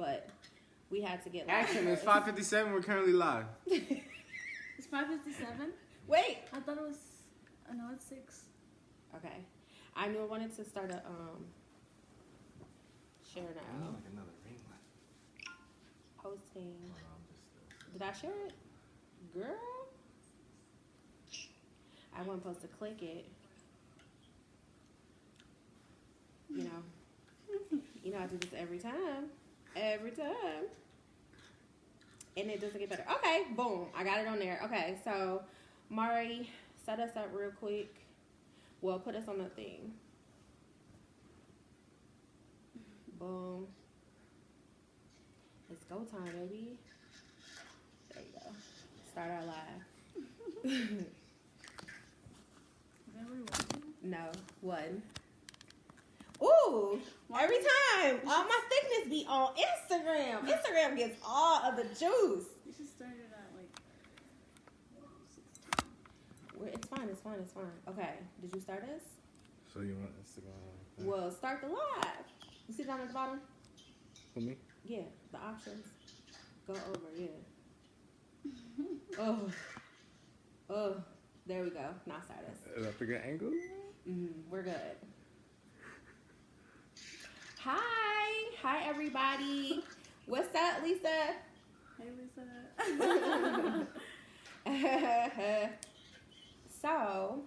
but we had to get live. Action, it's 5:57. We're currently live. It's 5:57? Wait. I thought it was, no, it's 6. Okay. I knew I wanted to start a, share I now. need like another ring light. Posting. Hold on, just Did I share it? Girl? I wasn't supposed to click it. You know I do this every time. Every time. And it doesn't get better. Okay, boom. I got it on there. Okay, so Mari, set us up real quick. Well, put us on the thing. Boom. It's go time, baby. There you go. Start our live. Is that what it was? No, one. Ooh, every time. All my thickness be on Instagram. Instagram gets all of the juice. You should start it at like 16. It's fine, it's fine, it's fine. Okay, did you start us? So you want us to go like that? Well, start the live. You see down at the bottom? For me? Yeah, the options. Go over, yeah. Oh, there we go. Now start us. Is that a good angle? We're good. Hi everybody. What's up, Lisa? Hey, Lisa. So,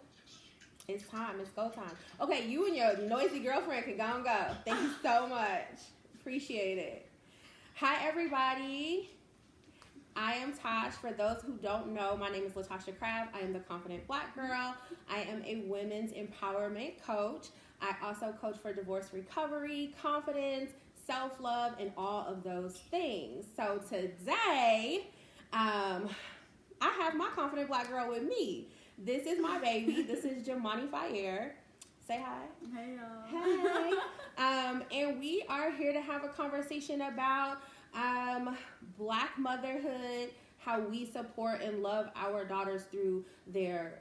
it's time. It's go time. Okay, you and your noisy girlfriend can go and go. Thank you so much. Appreciate it. Hi, everybody. I am Tosh. For those who don't know, my name is Latasha Crabb. I am the Confident Black Girl. I am a women's empowerment coach. I also coach for divorce recovery, confidence, self-love, and all of those things. So today, I have my Confident Black Girl with me. This is my baby. This is Jamani Fire. Say hi. Hey, y'all. Hey. And we are here to have a conversation about Black motherhood, how we support and love our daughters through their,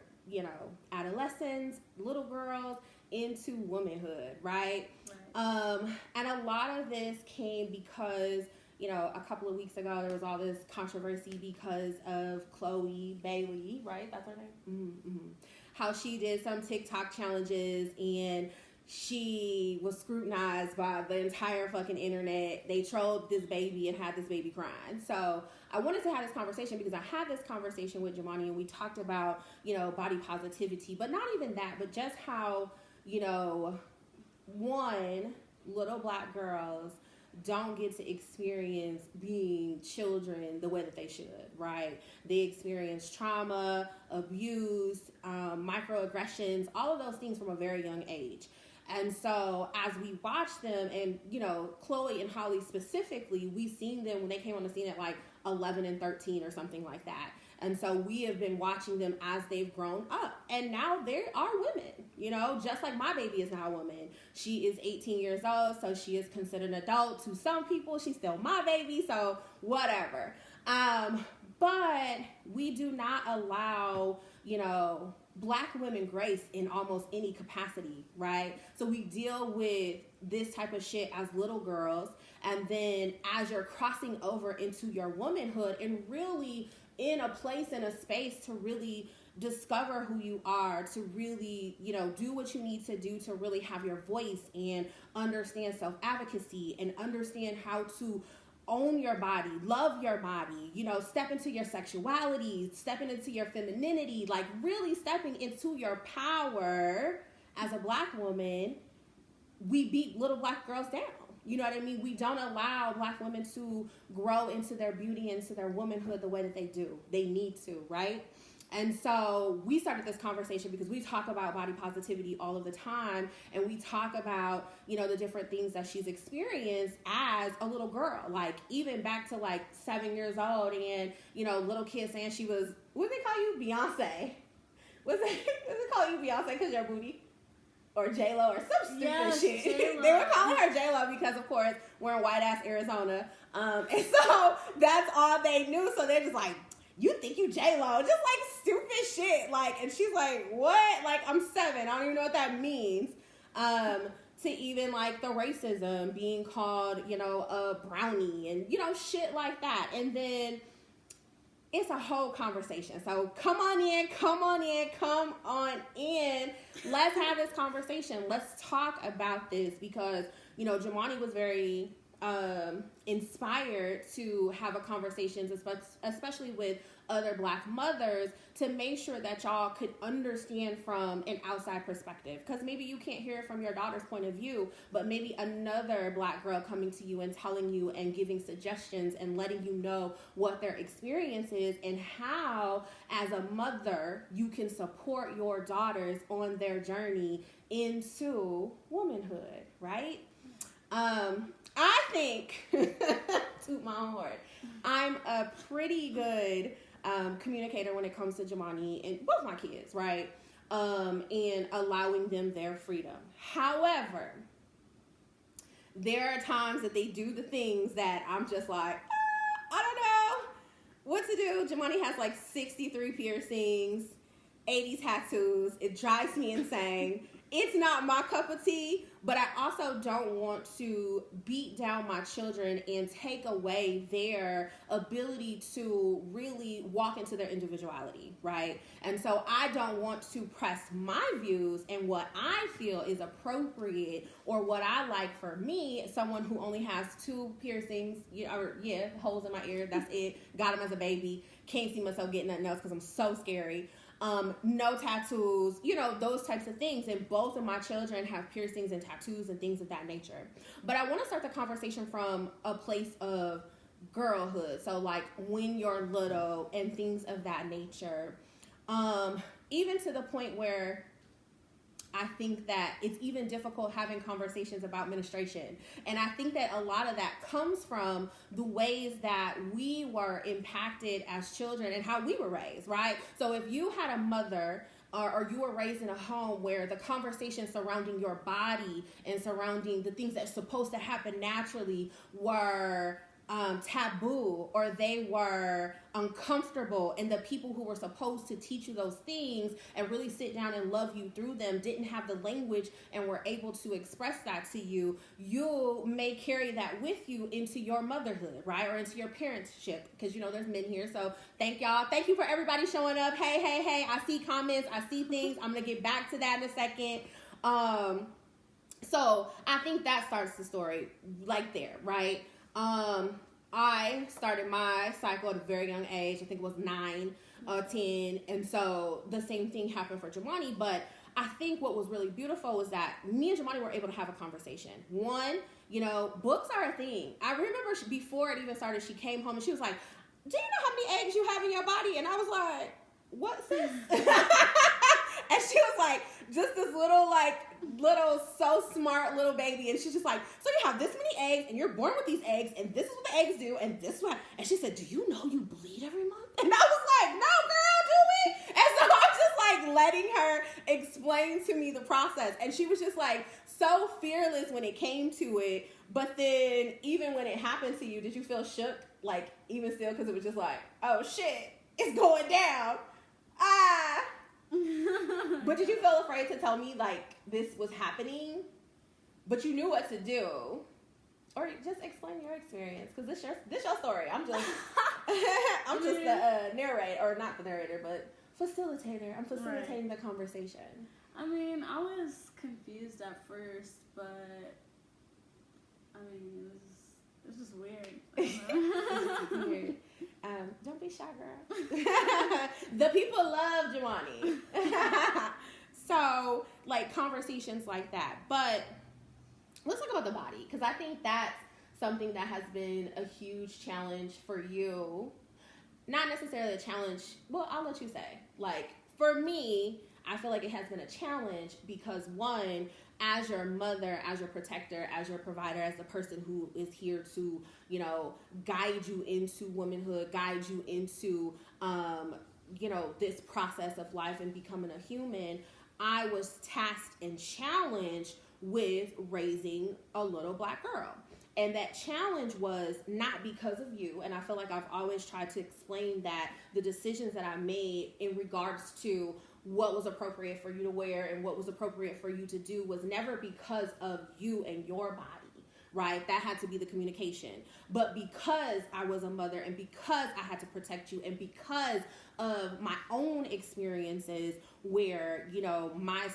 adolescence, little girls, into womanhood, right? And a lot of this came because, a couple of weeks ago, there was all this controversy because of Chloe Bailey, right? That's her name? Mm-hmm. How she did some TikTok challenges and she was scrutinized by the entire fucking internet. They trolled this baby and had this baby crying. So I wanted to have this conversation because I had this conversation with Jamani and we talked about, body positivity, but not even that, but just how, one, little Black girls don't get to experience being children the way that they should, right? They experience trauma, abuse, microaggressions, all of those things from a very young age. And so as we watch them, and, Chloe and Holly specifically, we seen them when they came on the scene at like 11 and 13 or something like that. And so we have been watching them as they've grown up. And now they are women, just like my baby is now a woman. She is 18 years old, so she is considered an adult. To some people, she's still my baby, so whatever. But we do not allow, Black women grace in almost any capacity, right? So we deal with this type of shit as little girls. And then as you're crossing over into your womanhood and really in a place, in a space to really discover who you are, to really, do what you need to do to really have your voice and understand self-advocacy and understand how to own your body, love your body, step into your sexuality, stepping into your femininity, like really stepping into your power as a Black woman. We beat little Black girls down. You know what I mean? We don't allow Black women to grow into their beauty, into their womanhood the way that they do. They need to, right? And so we started this conversation because we talk about body positivity all of the time. And we talk about, the different things that she's experienced as a little girl. Like even back to like 7 years old and, little kids saying she was, what do they call you? Beyonce. What do they call you Beyonce because you're booty? Or J-Lo or some stupid shit. J-Lo. They were calling her J-Lo because, of course, we're in white-ass Arizona. And so that's all they knew. So they're just like, you think you J-Lo? Just like stupid shit. Like, and she's like, what? Like, I'm 7. I don't even know what that means. to even like the racism, being called, you know, a brownie and, you know, shit like that. And then it's a whole conversation. So come on in. Let's have this conversation. Let's talk about this because, you know, Jamani was very inspired to have a conversation, especially with other Black mothers, to make sure that y'all could understand from an outside perspective. Because maybe you can't hear it from your daughter's point of view, but maybe another Black girl coming to you and telling you and giving suggestions and letting you know what their experience is and how, as a mother, you can support your daughters on their journey into womanhood, right? I think, toot my own horn, I'm a pretty good communicator when it comes to Jamani and both my kids, right? And allowing them their freedom. However, there are times that they do the things that I'm just like, I don't know what to do. Jamani has like 63 piercings, 80 tattoos. It drives me insane. It's not my cup of tea, but I also don't want to beat down my children and take away their ability to really walk into their individuality, right? And so I don't want to press my views and what I feel is appropriate or what I like for me. Someone who only has 2 piercings, holes in my ear, that's it. Got them as a baby. Can't see myself getting nothing else because I'm so scary. No tattoos, you know, those types of things. And both of my children have piercings and tattoos and things of that nature. But I want to start the conversation from a place of girlhood. So like when you're little and things of that nature. Even to the point where I think that it's even difficult having conversations about menstruation. And I think that a lot of that comes from the ways that we were impacted as children and how we were raised, right? So if you had a mother or you were raised in a home where the conversation surrounding your body and surrounding the things that are supposed to happen naturally were taboo, or they were uncomfortable, and the people who were supposed to teach you those things and really sit down and love you through them didn't have the language and were able to express that to you, you may carry that with you into your motherhood, right? Or into your parentship, because, you know, there's men here. So thank y'all. Thank you for everybody showing up. Hey, I see comments. I see things. I'm going to get back to that in a second. So I think that starts the story like there, right? I started my cycle at a very young age. I think it was 9, 10. And so the same thing happened for Jamani. But I think what was really beautiful was that me and Jamani were able to have a conversation. One, you know, books are a thing. I remember before it even started, she came home and she was like, do you know how many eggs you have in your body? And I was like, what, sis? And she was like, just this little, so smart little baby. And she's just like, so you have this many eggs and you're born with these eggs and this is what the eggs do and this is what, and she said, do you know you bleed every month? And I was like, no, girl, do we? And so I'm just like letting her explain to me the process. And she was just like so fearless when it came to it. But then even when it happened to you, did you feel shook? Like even still, because it was just like, oh shit, it's going down. But did you feel afraid to tell me like this was happening, but you knew what to do? Or just explain your experience, because this your story. I'm just the narrator, or not the narrator, but facilitator. I'm facilitating the conversation. I mean, I was confused at first, but I mean, it was just weird. It's weird. Don't be shy, girl. The people love Jamani. So, like, conversations like that. But let's talk about the body, because I think that's something that has been a huge challenge for you. Not necessarily a challenge. Well, I'll let you say. Like, for me, I feel like it has been a challenge because, one, as your mother, as your protector, as your provider, as the person who is here to, you know, guide you into womanhood, guide you into, you know, this process of life and becoming a human, I was tasked and challenged with raising a little Black girl. And that challenge was not because of you. And I feel like I've always tried to explain that the decisions that I made in regards to what was appropriate for you to wear and what was appropriate for you to do was never because of you and your body, right? That had to be the communication. But because I was a mother and because I had to protect you and because of my own experiences where, you know, my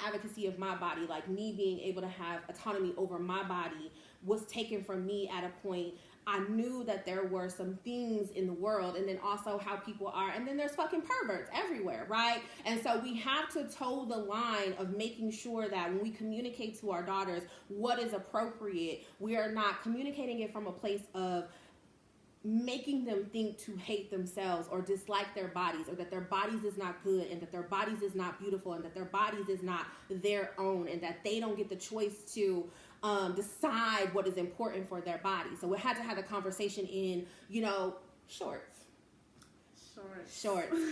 advocacy of my body, like me being able to have autonomy over my body was taken from me at a point, I knew that there were some things in the world, and then also how people are, and then there's fucking perverts everywhere, right? And so we have to toe the line of making sure that when we communicate to our daughters what is appropriate, we are not communicating it from a place of making them think to hate themselves or dislike their bodies, or that their bodies is not good, and that their bodies is not beautiful, and that their bodies is not their own, and that they don't get the choice to decide what is important for their body. So we had to have a conversation in, you know, shorts.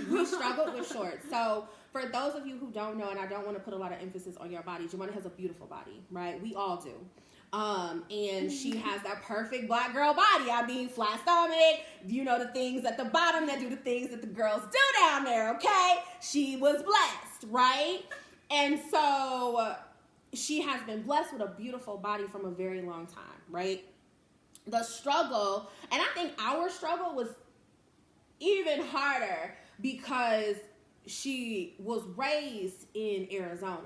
We struggled with shorts. So for those of you who don't know, and I don't want to put a lot of emphasis on your body, Jamani has a beautiful body, right? We all do. And she has that perfect black girl body. I mean, flat stomach, you know, the things at the bottom that do the things that the girls do down there, okay? She was blessed, right? And so she has been blessed with a beautiful body from a very long time, right? The struggle, and I think our struggle was even harder because she was raised in Arizona.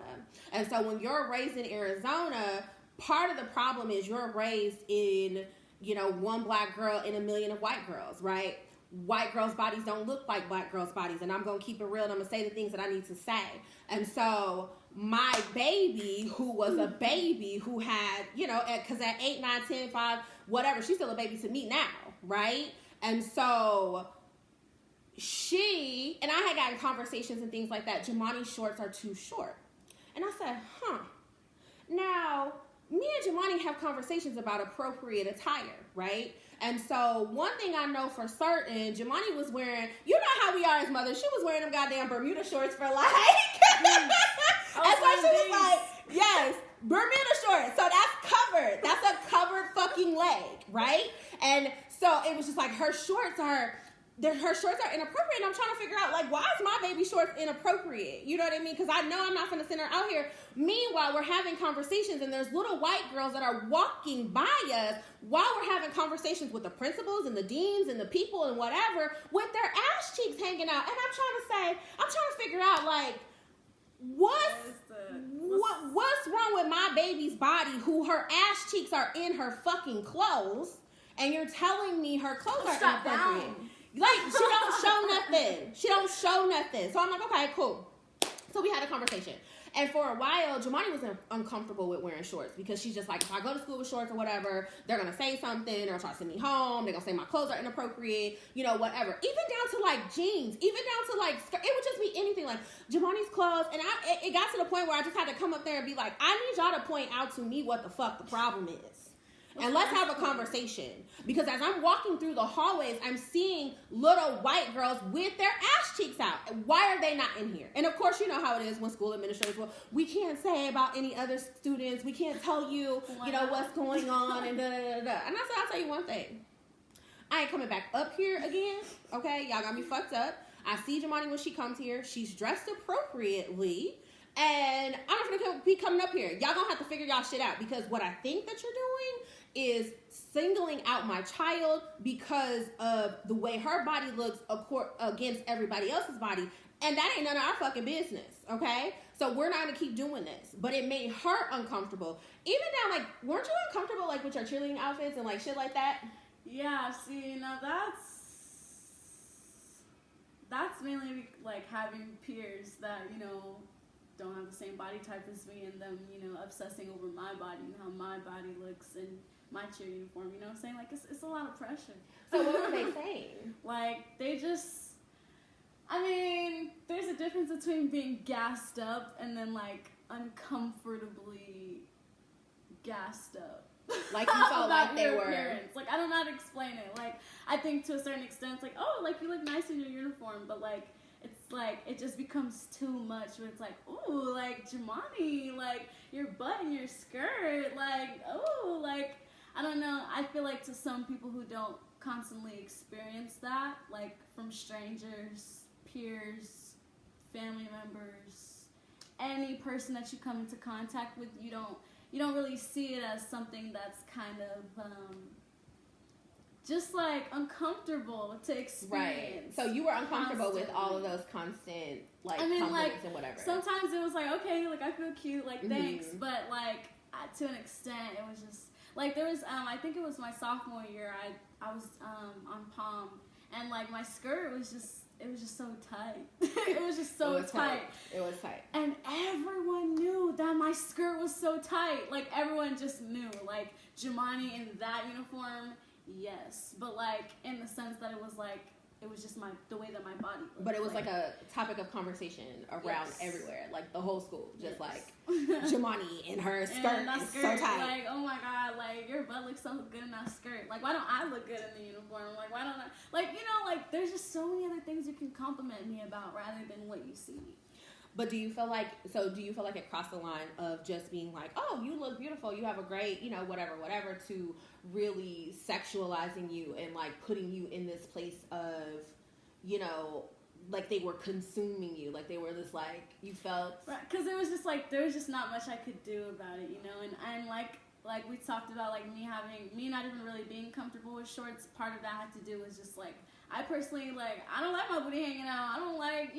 And so when you're raised in Arizona, part of the problem is you're raised in, you know, one black girl in a million of white girls, right? White girls' bodies don't look like black girls' bodies. And I'm going to keep it real and I'm going to say the things that I need to say. And so my baby, who was a baby who had, you know, because at 8, 9, 10, 5, whatever, she's still a baby to me now, right? And so and I had gotten conversations and things like that, Jamani's shorts are too short. And I said, Now, me and Jamani have conversations about appropriate attire, right? And so one thing I know for certain, Jamani was wearing, you know how we are as mothers, she was wearing them goddamn Bermuda shorts for like, and so she was like, yes, Bermuda shorts. So that's covered. That's a covered fucking leg, right? And so it was just like her shorts are inappropriate, and I'm trying to figure out, like, why is my baby shorts inappropriate? You know what I mean? Because I know I'm not going to send her out here. Meanwhile, we're having conversations, and there's little white girls that are walking by us while we're having conversations with the principals and the deans and the people and whatever, with their ass cheeks hanging out. And I'm trying to figure out, like, what's wrong with my baby's body, who her ass cheeks are in her fucking clothes, and you're telling me her clothes are inappropriate. Like, she don't show nothing. So I'm like, okay, cool. So we had a conversation. And for a while, Jamani was uncomfortable with wearing shorts because she's just like, if I go to school with shorts or whatever, they're going to say something. They're going to try to send me home. They're going to say my clothes are inappropriate, you know, whatever. Even down to, like, jeans. Even down to, like, skirt. It would just be anything. Like, Jamani's clothes. And it got to the point where I just had to come up there and be like, I need y'all to point out to me what the fuck the problem is. And let's have a conversation. Because as I'm walking through the hallways, I'm seeing little white girls with their ass cheeks out. Why are they not in here? And of course, you know how it is when school administrators, well, we can't say about any other students. We can't tell you, you know, what's going on and da-da-da-da. And I said, I'll tell you one thing. I ain't coming back up here again. Okay? Y'all got me fucked up. I see Jamani when she comes here. She's dressed appropriately. And I'm not going to be coming up here. Y'all going to have to figure y'all shit out. Because what I think that you're doing is singling out my child because of the way her body looks against everybody else's body. And that ain't none of our fucking business, okay? So we're not going to keep doing this. But it made her uncomfortable. Even down, like, weren't you uncomfortable, like, with your cheerleading outfits and, like, shit like that? Yeah, see, now that's mainly, like, having peers that, you know, don't have the same body type as me, and them, you know, obsessing over my body and how my body looks and my cheer uniform, you know what I'm saying? Like, it's a lot of pressure. So what were they saying? Like, they just, I mean, there's a difference between being gassed up and then, like, uncomfortably gassed up. Like, you felt like they were. Appearance. Like, I don't know how to explain it. Like, I think to a certain extent, it's like, oh, like, you look nice in your uniform, but, like, it's like, it just becomes too much when it's like, ooh, like, Jamani, like, your butt and your skirt, like, ooh, like, I don't know. I feel like to some people who don't constantly experience that, like, from strangers, peers, family members, any person that you come into contact with, you don't really see it as something that's kind of just like uncomfortable to experience. Right. So you were uncomfortable with all of those constant like compliments like, and whatever. Sometimes it was like, okay, like I feel cute, like thanks, but like to an extent, it was just like there was I think it was my sophomore year. I was on prom, and like my skirt was just. It was just so tight. It was just so tight. It was tight. And everyone knew that my skirt was so tight. Like, everyone just knew. Like, Jemani in that uniform, yes. But, like, in the sense that it was just the way that my body looked. But it was like a topic of conversation around everywhere. Like, the whole school. Just like, Jemani in her skirt is so tight. Like, oh my God, like, your butt looks so good in that skirt. Like, why don't I look good in the uniform? Like, why don't I? Like, you know, like, there's just so many other things you can compliment me about rather than what you see. But do you feel like it crossed the line of just being like, oh, you look beautiful, you have a great, you know, whatever, to really sexualizing you and like putting you in this place of, you know, like they were consuming you, like they were this like, you felt... Right, because it was just like, there was just not much I could do about it, you know, and like we talked about, like me not even really being comfortable with shorts, part of that had to do with just like, I personally, like, I don't like my booty hanging out. I don't like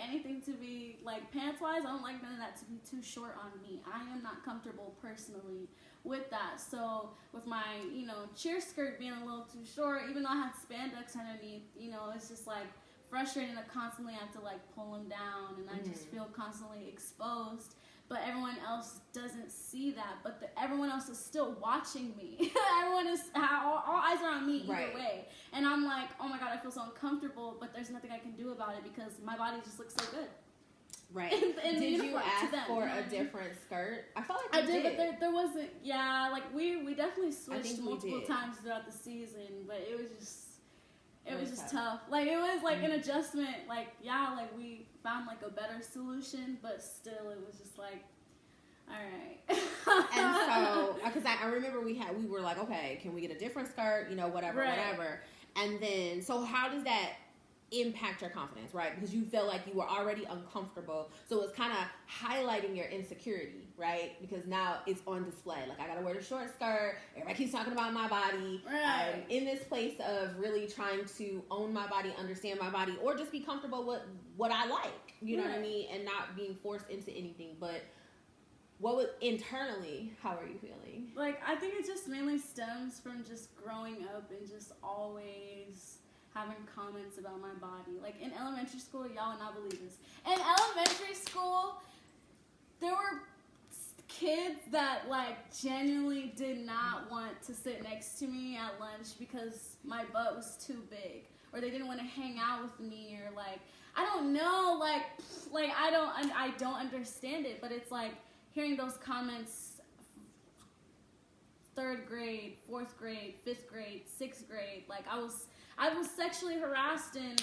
anything to be, like, pants-wise, I don't like none of that to be too short on me. I am not comfortable personally with that. So, with my, you know, cheer skirt being a little too short, even though I had spandex underneath, you know, it's just, like, frustrating to constantly have to, like, pull them down, and I just feel constantly exposed. But everyone else doesn't see that. But everyone else is still watching me. Everyone is, all eyes are on me either way. And I'm like, oh my God, I feel so uncomfortable, but there's nothing I can do about it because my body just looks so good. Right. Did you ask for a different skirt? I felt like I did, but there wasn't, like we definitely switched multiple times throughout the season, but it was just tough. Like, it was, like, an adjustment. Like, like, we found, like, a better solution, but still, it was just, like, all right. And so, because I remember we were like, okay, can we get a different skirt? You know, whatever. And then, so how does that impact your confidence, right? Because you feel like you were already uncomfortable. So it's kind of highlighting your insecurity, right? Because now it's on display. Like, I got to wear the short skirt. Everybody keeps talking about my body. Right. I'm in this place of really trying to own my body, understand my body, or just be comfortable with what I like. You know what I mean? And not being forced into anything. But internally, how are you feeling? Like, I think it just mainly stems from just growing up and just always having comments about my body. Like, in elementary school, y'all would not believe this. In elementary school, there were kids that, like, genuinely did not want to sit next to me at lunch because my butt was too big. Or they didn't want to hang out with me, or, like, I don't know, like I don't understand it, but it's, like, hearing those comments 3rd grade, 4th grade, 5th grade, 6th grade, like, I was sexually harassed in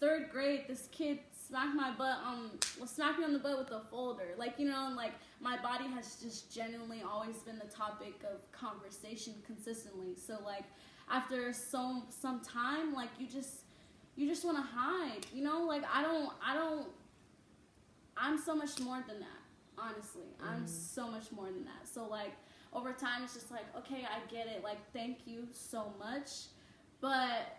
3rd grade. This kid smacked me on the butt with a folder. Like, you know, and like my body has just genuinely always been the topic of conversation consistently. So like after some time, like you just want to hide, you know? Like I'm so much more than that, honestly. I'm so much more than that. So like over time it's just like, okay, I get it. Like, thank you so much. But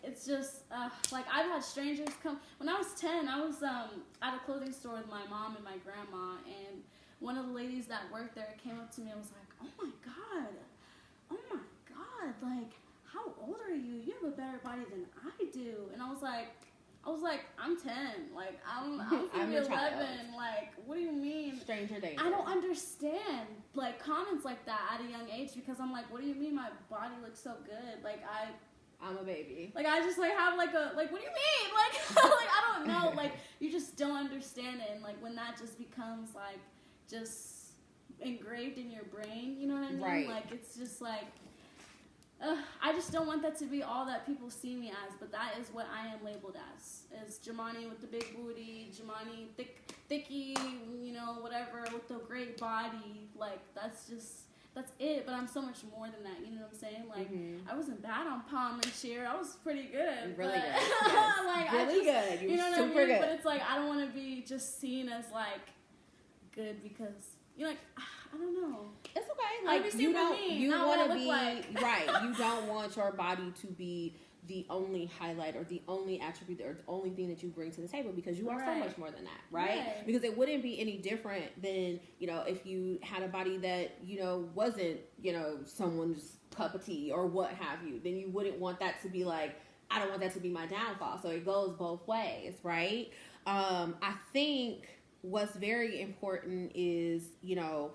it's just, like, I've had strangers come. When I was 10, I was at a clothing store with my mom and my grandma, and one of the ladies that worked there came up to me and was like, oh my God, like, how old are you? You have a better body than I do. And I was like, I'm 10. Like, I'm 11. Like, what do you mean? Stranger danger. I don't understand, like, comments like that at a young age, because I'm like, what do you mean my body looks so good? Like, I'm a baby. Like, I just, like, have, like, what do you mean? Like, like, I don't know. Like, you just don't understand it. And, like, when that just becomes, like, just engraved in your brain, you know what I mean? Right. Like, it's just, like, I just don't want that to be all that people see me as, but that is what I am labeled as. Is Jemani with the big booty, Jemani thicky, you know, whatever, with the great body. Like, that's it, but I'm so much more than that, you know what I'm saying? Like, I wasn't bad on palm and sheer. I was pretty good. Really but, good. Yes. like, really good. You know what super I mean? good. But it's like, I don't want to be just seen as like good because you're like, I don't know. It's okay. Like, Like, you want to be like. right. You don't want your body to be the only highlight or the only attribute or the only thing that you bring to the table, because you are so much more than that, right? Because it wouldn't be any different than, you know, if you had a body that, you know, wasn't, you know, someone's cup of tea or what have you. Then you wouldn't want that to be like, I don't want that to be my downfall. So it goes both ways, right? I think what's very important is, you know,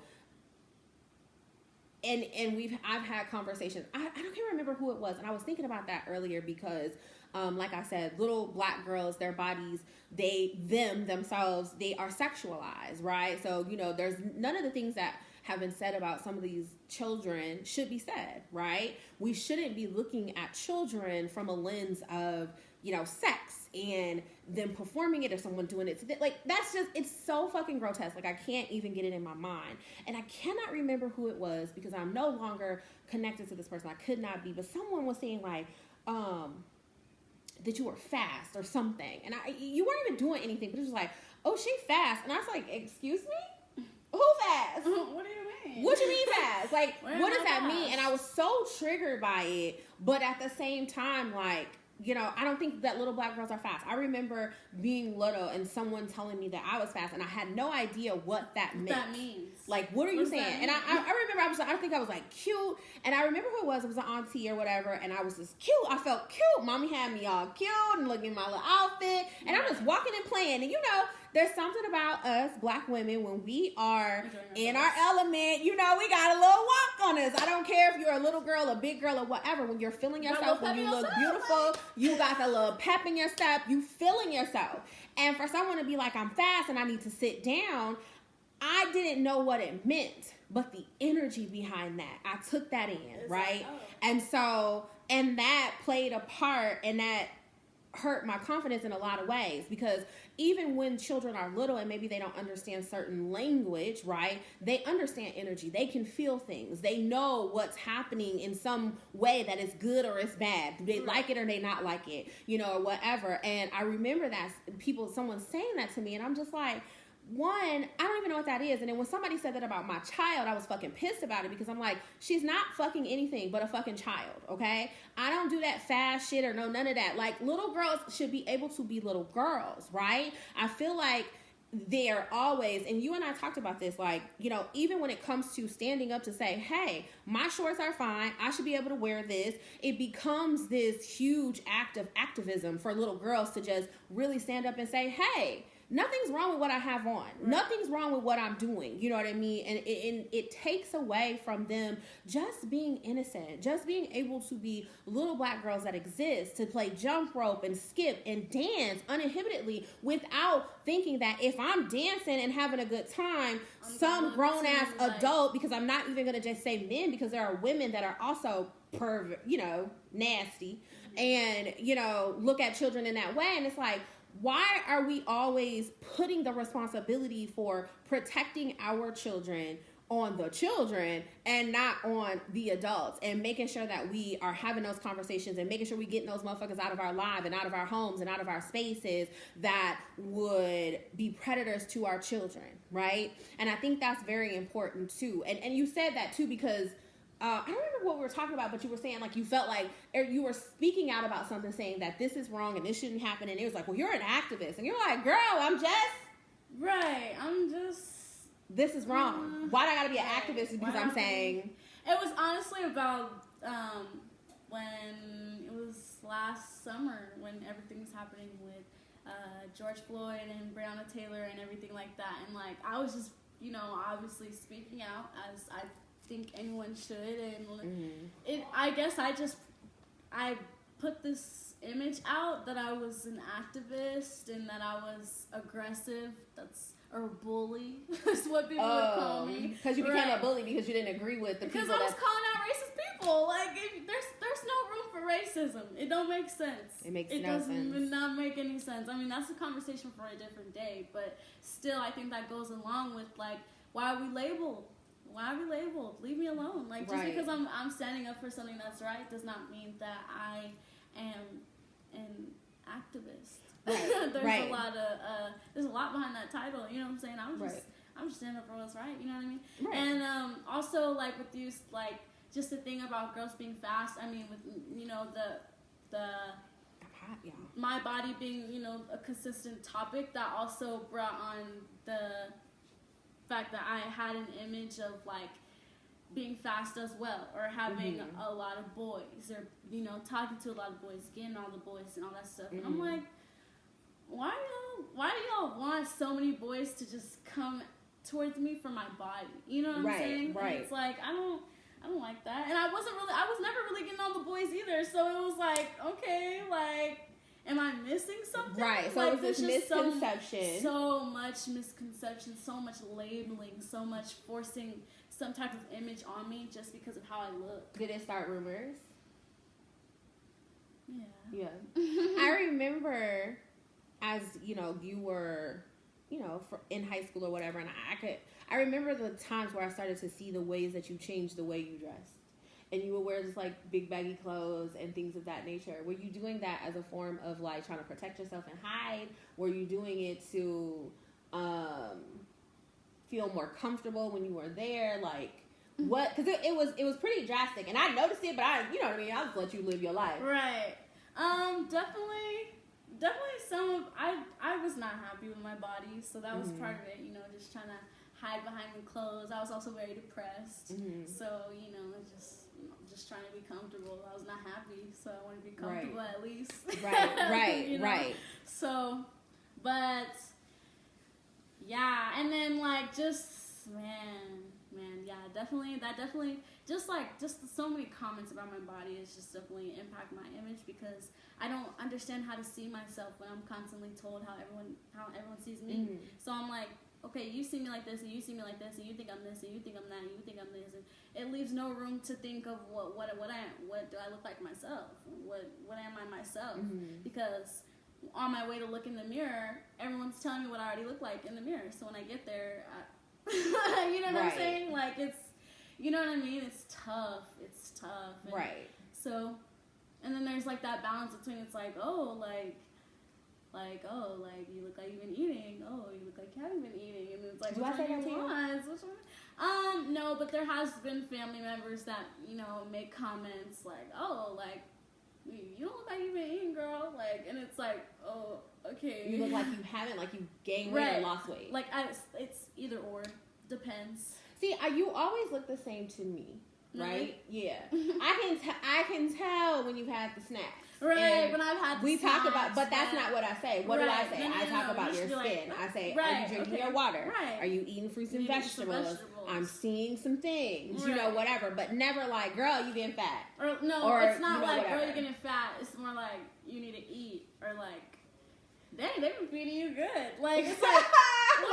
and I've had conversations. I can't remember who it was, and I was thinking about that earlier because, like I said, little black girls, their bodies, themselves, they are sexualized, right? So, you know, there's none of the things that have been said about some of these children should be said, right? We shouldn't be looking at children from a lens of, you know, sex and them performing it or someone doing it. Like, that's just, it's so fucking grotesque. Like, I can't even get it in my mind. And I cannot remember who it was because I'm no longer connected to this person. I could not be. But someone was saying, like, that you were fast or something. And you weren't even doing anything, but it was like, oh, she fast. And I was like, excuse me? Who fast? What do you mean? What do you mean fast? Like, what does that fast? mean? And I was so triggered by it. But at the same time, like, you know, I don't think that little black girls are fast. I remember being little and someone telling me that I was fast, and I had no idea what that meant. That means. Like, what are you saying? And I remember I think I was like cute, and I remember who it was. It was an auntie or whatever, and I was just cute. I felt cute. Mommy had me all cute and looking at my little outfit, and I'm just walking and playing. And you know, there's something about us black women when we are in our element. You know, we got a little walk on us. I don't care if you're a little girl, a big girl, or whatever. When you're feeling yourself, when you look beautiful, you got that little pep in your step. You feeling yourself. And for someone to be like, I'm fast and I need to sit down, I didn't know what it meant, but the energy behind that, I took that in, right? And so, and that played a part, and that hurt my confidence in a lot of ways, because even when children are little and maybe they don't understand certain language, right? They understand energy. They can feel things. They know what's happening in some way that is good or is bad. Do they like it or they not like it, you know, or whatever. And I remember that someone saying that to me, and I'm just like, one, I don't even know what that is. And then when somebody said that about my child, I was fucking pissed about it, because I'm like, she's not fucking anything but a fucking child, okay? I don't do that fast shit or none of that. Like, little girls should be able to be little girls, right? I feel like they're always, and you and I talked about this, like, you know, even when it comes to standing up to say, hey, my shorts are fine, I should be able to wear this, it becomes this huge act of activism for little girls to just really stand up and say, hey, nothing's wrong with what I have on. Right. Nothing's wrong with what I'm doing. You know what I mean? And it takes away from them just being innocent, just being able to be little black girls that exist, to play jump rope and skip and dance uninhibitedly without thinking that if I'm dancing and having a good time, some grown-ass adult, because I'm not even going to just say men, because there are women that are also nasty, and, you know, look at children in that way. And it's like, why are we always putting the responsibility for protecting our children on the children and not on the adults, and making sure that we are having those conversations and making sure we getting those motherfuckers out of our lives and out of our homes and out of our spaces that would be predators to our children, right? And I think that's very important too. And you said that too, because I don't remember what we were talking about, but you were saying, like, you felt like you were speaking out about something, saying that this is wrong and this shouldn't happen. And it was like, well, you're an activist. And you're like, girl, this is wrong. Why do I got to be an activist? Because I'm saying. It was honestly about when it was last summer, when everything was happening with George Floyd and Breonna Taylor and everything like that. And, like, I was just, you know, obviously speaking out, as I think anyone should, and I guess I put this image out that I was an activist and that I was aggressive, or a bully, is what people would call me. Because you became a bully because you didn't agree with the people. Because I was calling out racist people. Like, there's no room for racism. It don't make sense. It does not make any sense. I mean, that's a conversation for a different day, but still, I think that goes along with, like, why we label why are we labeled? Leave me alone. Like, just Right. because I'm standing up for something that's right does not mean that I am an activist. Right. There's Right. a lot of there's a lot behind that title. You know what I'm saying? Right. I'm just standing up for what's right. You know what I mean? Right. And also, like, with you, like, just the thing about girls being fast. I mean, with, you know, the I'm hot, y'all. my body being, you know, a consistent topic, that also brought on the fact that I had an image of, like, being fast as well, or having a lot of boys, or, you know, talking to a lot of boys, getting all the boys and all that stuff. And I'm like, why do y'all want so many boys to just come towards me for my body? You know what I'm saying? Right. And it's like, I don't like that. And I was never really getting all the boys either. So it was like, okay, like, am I missing something? Right. So like, it was this there's just misconception. So much misconception, so much labeling, so much forcing some type of image on me just because of how I look. Did it start rumors? Yeah. I remember, as you know, you were, you know, in high school or whatever, and I remember the times where I started to see the ways that you changed the way you dressed, and you would wear just like big baggy clothes and things of that nature. Were you doing that as a form of like trying to protect yourself and hide? Were you doing it to feel more comfortable when you were there? Like, what? Because it was pretty drastic, and I noticed it, but you know what I mean. I'll just let you live your life. Right. Definitely some of, I was not happy with my body, so that was part of it, you know, just trying to hide behind the clothes. I was also very depressed, so, you know, just trying to be comfortable. I was not happy, so I wanted to be comfortable at least. Right, you know? right. So, but, yeah, and then, like, just, man, yeah, definitely, just so many comments about my body is just definitely impact my image, because I don't understand how to see myself when I'm constantly told how everyone sees me. So I'm like, okay, you see me like this, and you see me like this, and you think I'm this, and you think I'm that, and you think I'm this, and it leaves no room to think of what do I look like myself? What am I myself? Because on my way to look in the mirror, everyone's telling me what I already look like in the mirror. So when I get there, you know what I'm saying? Like, it's, you know what I mean? It's tough. And right. So, and then there's like that balance between, it's like, oh, like you look like you've been eating. Oh, you look like you haven't been eating. And it's like, do I say that to you? No, but there has been family members that, you know, make comments like, oh, like, you don't look like you've been eating, girl. Like, and it's like, oh, okay. You look like you haven't, like you gained weight or lost weight. Like, it's either or. Depends. See, you always look the same to me, right? Yeah. I can tell when you've had the snacks. Right, and when I've had the we snacks. talk about, but that's not what I say. What do I say? No, I talk about your skin. I say, are you drinking your water? Are you eating fruits and vegetables? I'm seeing some things, you know, whatever. But never like, girl, you getting fat. Or it's not, you know, like, whatever. girl, you're getting fat. It's more like, you need to eat. Or like, dang, they've been feeding you good. Like, it's like, what? What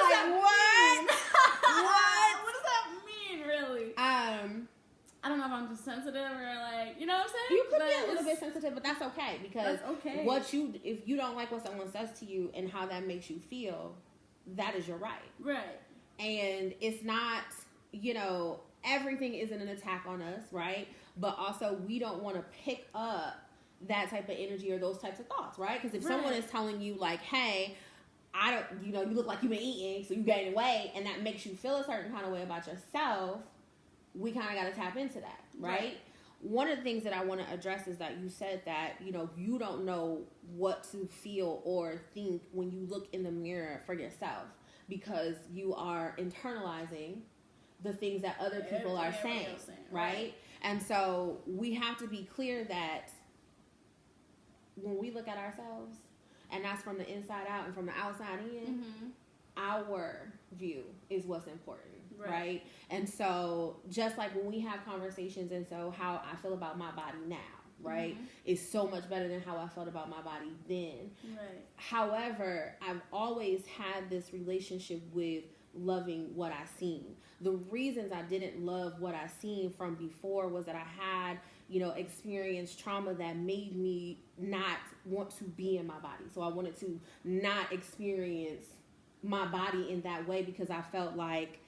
does that mean, really? I don't know if I'm just sensitive or like, you know what I'm saying? You could be a little bit sensitive, but that's okay, because if you don't like what someone says to you and how that makes you feel, that is your right. Right. And it's not, you know, everything isn't an attack on us, right? But also, we don't want to pick up that type of energy or those types of thoughts, right? Because if someone is telling you like, hey, you look like you've been eating, so you gaining weight, and that makes you feel a certain kind of way about yourself, we kind of got to tap into that, right? One of the things that I want to address is that you said that, you know, you don't know what to feel or think when you look in the mirror for yourself, because you are internalizing the things that other people are saying, right? And so we have to be clear that when we look at ourselves, and that's from the inside out and from the outside in, our view is what's important, right? And so just like when we have conversations, and so how I feel about my body now, right, is so much better than how I felt about my body then. Right. However, I've always had this relationship with loving what I seen. The reasons I didn't love what I seen from before was that I had, you know, experienced trauma that made me not want to be in my body. So I wanted to not experience my body in that way, because I felt like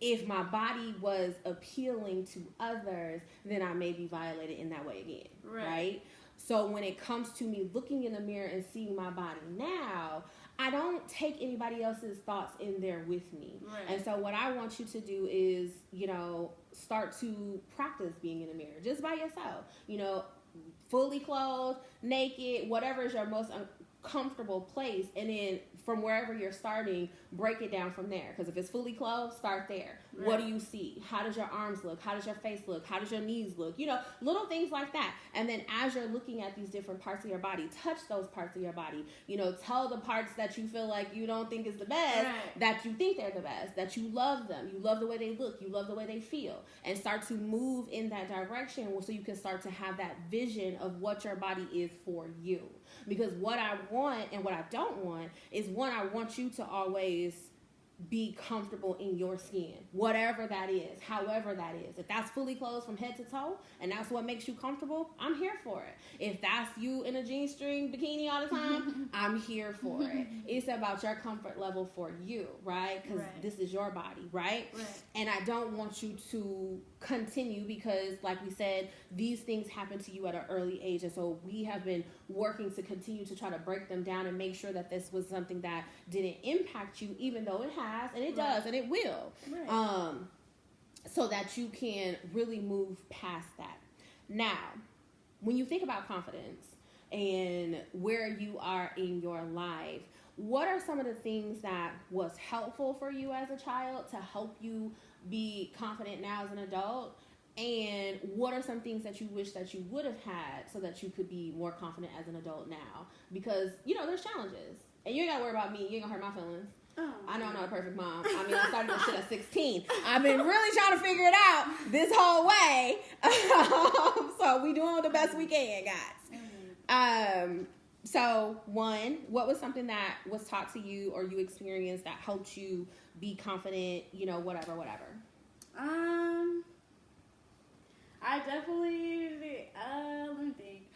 if my body was appealing to others, then I may be violated in that way again, right? So when it comes to me looking in the mirror and seeing my body now, I don't take anybody else's thoughts in there with me. And so what I want you to do is, you know, start to practice being in the mirror just by yourself, you know, fully clothed, naked, whatever is your most comfortable place, and then from wherever you're starting, break it down from there. Because if it's fully clothed, start there. What do you see? How does your arms look? How does your face look? How does your knees look? You know, little things like that. And then as you're looking at these different parts of your body, touch those parts of your body. You know, tell the parts that you feel like you don't think is the best, that you think they're the best, that you love them. You love the way they look. You love the way they feel. And start to move in that direction so you can start to have that vision of what your body is for you. Because what I want and what I don't want is, one, I want you to always be comfortable in your skin, whatever that is, however that is. If that's fully clothed from head to toe and that's what makes you comfortable, I'm here for it. If that's you in a jean string bikini all the time, I'm here for it. It's about your comfort level for you, right? Because this is your body, right? And I don't want you to continue, because like we said, these things happen to you at an early age, and so we have been working to continue to try to break them down and make sure that this was something that didn't impact you, even though it has, and it does, and it will, so that you can really move past that. Now, when you think about confidence and where you are in your life, what are some of the things that was helpful for you as a child to help you be confident now as an adult? And what are some things that you wish that you would have had so that you could be more confident as an adult now? Because, you know, there's challenges. And you ain't got to worry about me. You ain't going to hurt my feelings. Oh, I know I'm not a perfect mom. I mean, I started this shit at 16. I've been really trying to figure it out this whole way. So we doing the best we can, guys. So one, what was something that was taught to you or you experienced that helped you be confident, you know, whatever. I definitely, let me think.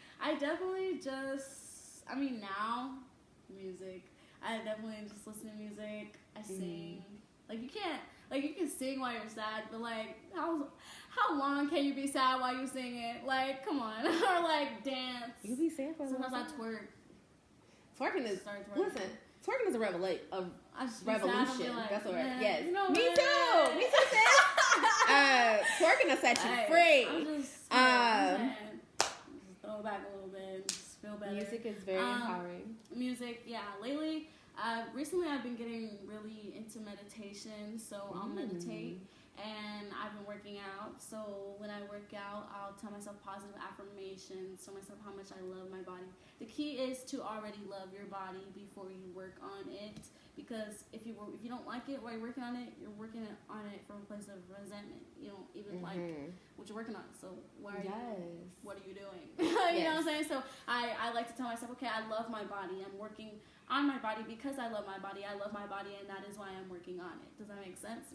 Now, music. I definitely just listen to music. I sing. Like, you can sing while you're sad, but, like, how long can you be sad while you sing it? Like, come on. Or, like, dance. You be sad for a Sometimes long I time. twerk. Twerking is, listen, twerking is a revolution. Like, That's what yeah, yes. You know Me what? too, sis. Twerking will set you free. Just throw it back a little bit and just feel better. Music is very empowering. Music, yeah. Lately, recently I've been getting really into meditation, so I'll meditate. And I've been working out, so when I work out, I'll tell myself positive affirmations, tell myself how much I love my body. The key is to already love your body before you work on it, because if you don't like it while you're working on it, you're working on it from a place of resentment. You don't even like what you're working on, so what are you doing? You know what I'm saying? So I like to tell myself, okay, I love my body. I'm working on my body because I love my body. I love my body, and that is why I'm working on it. Does that make sense?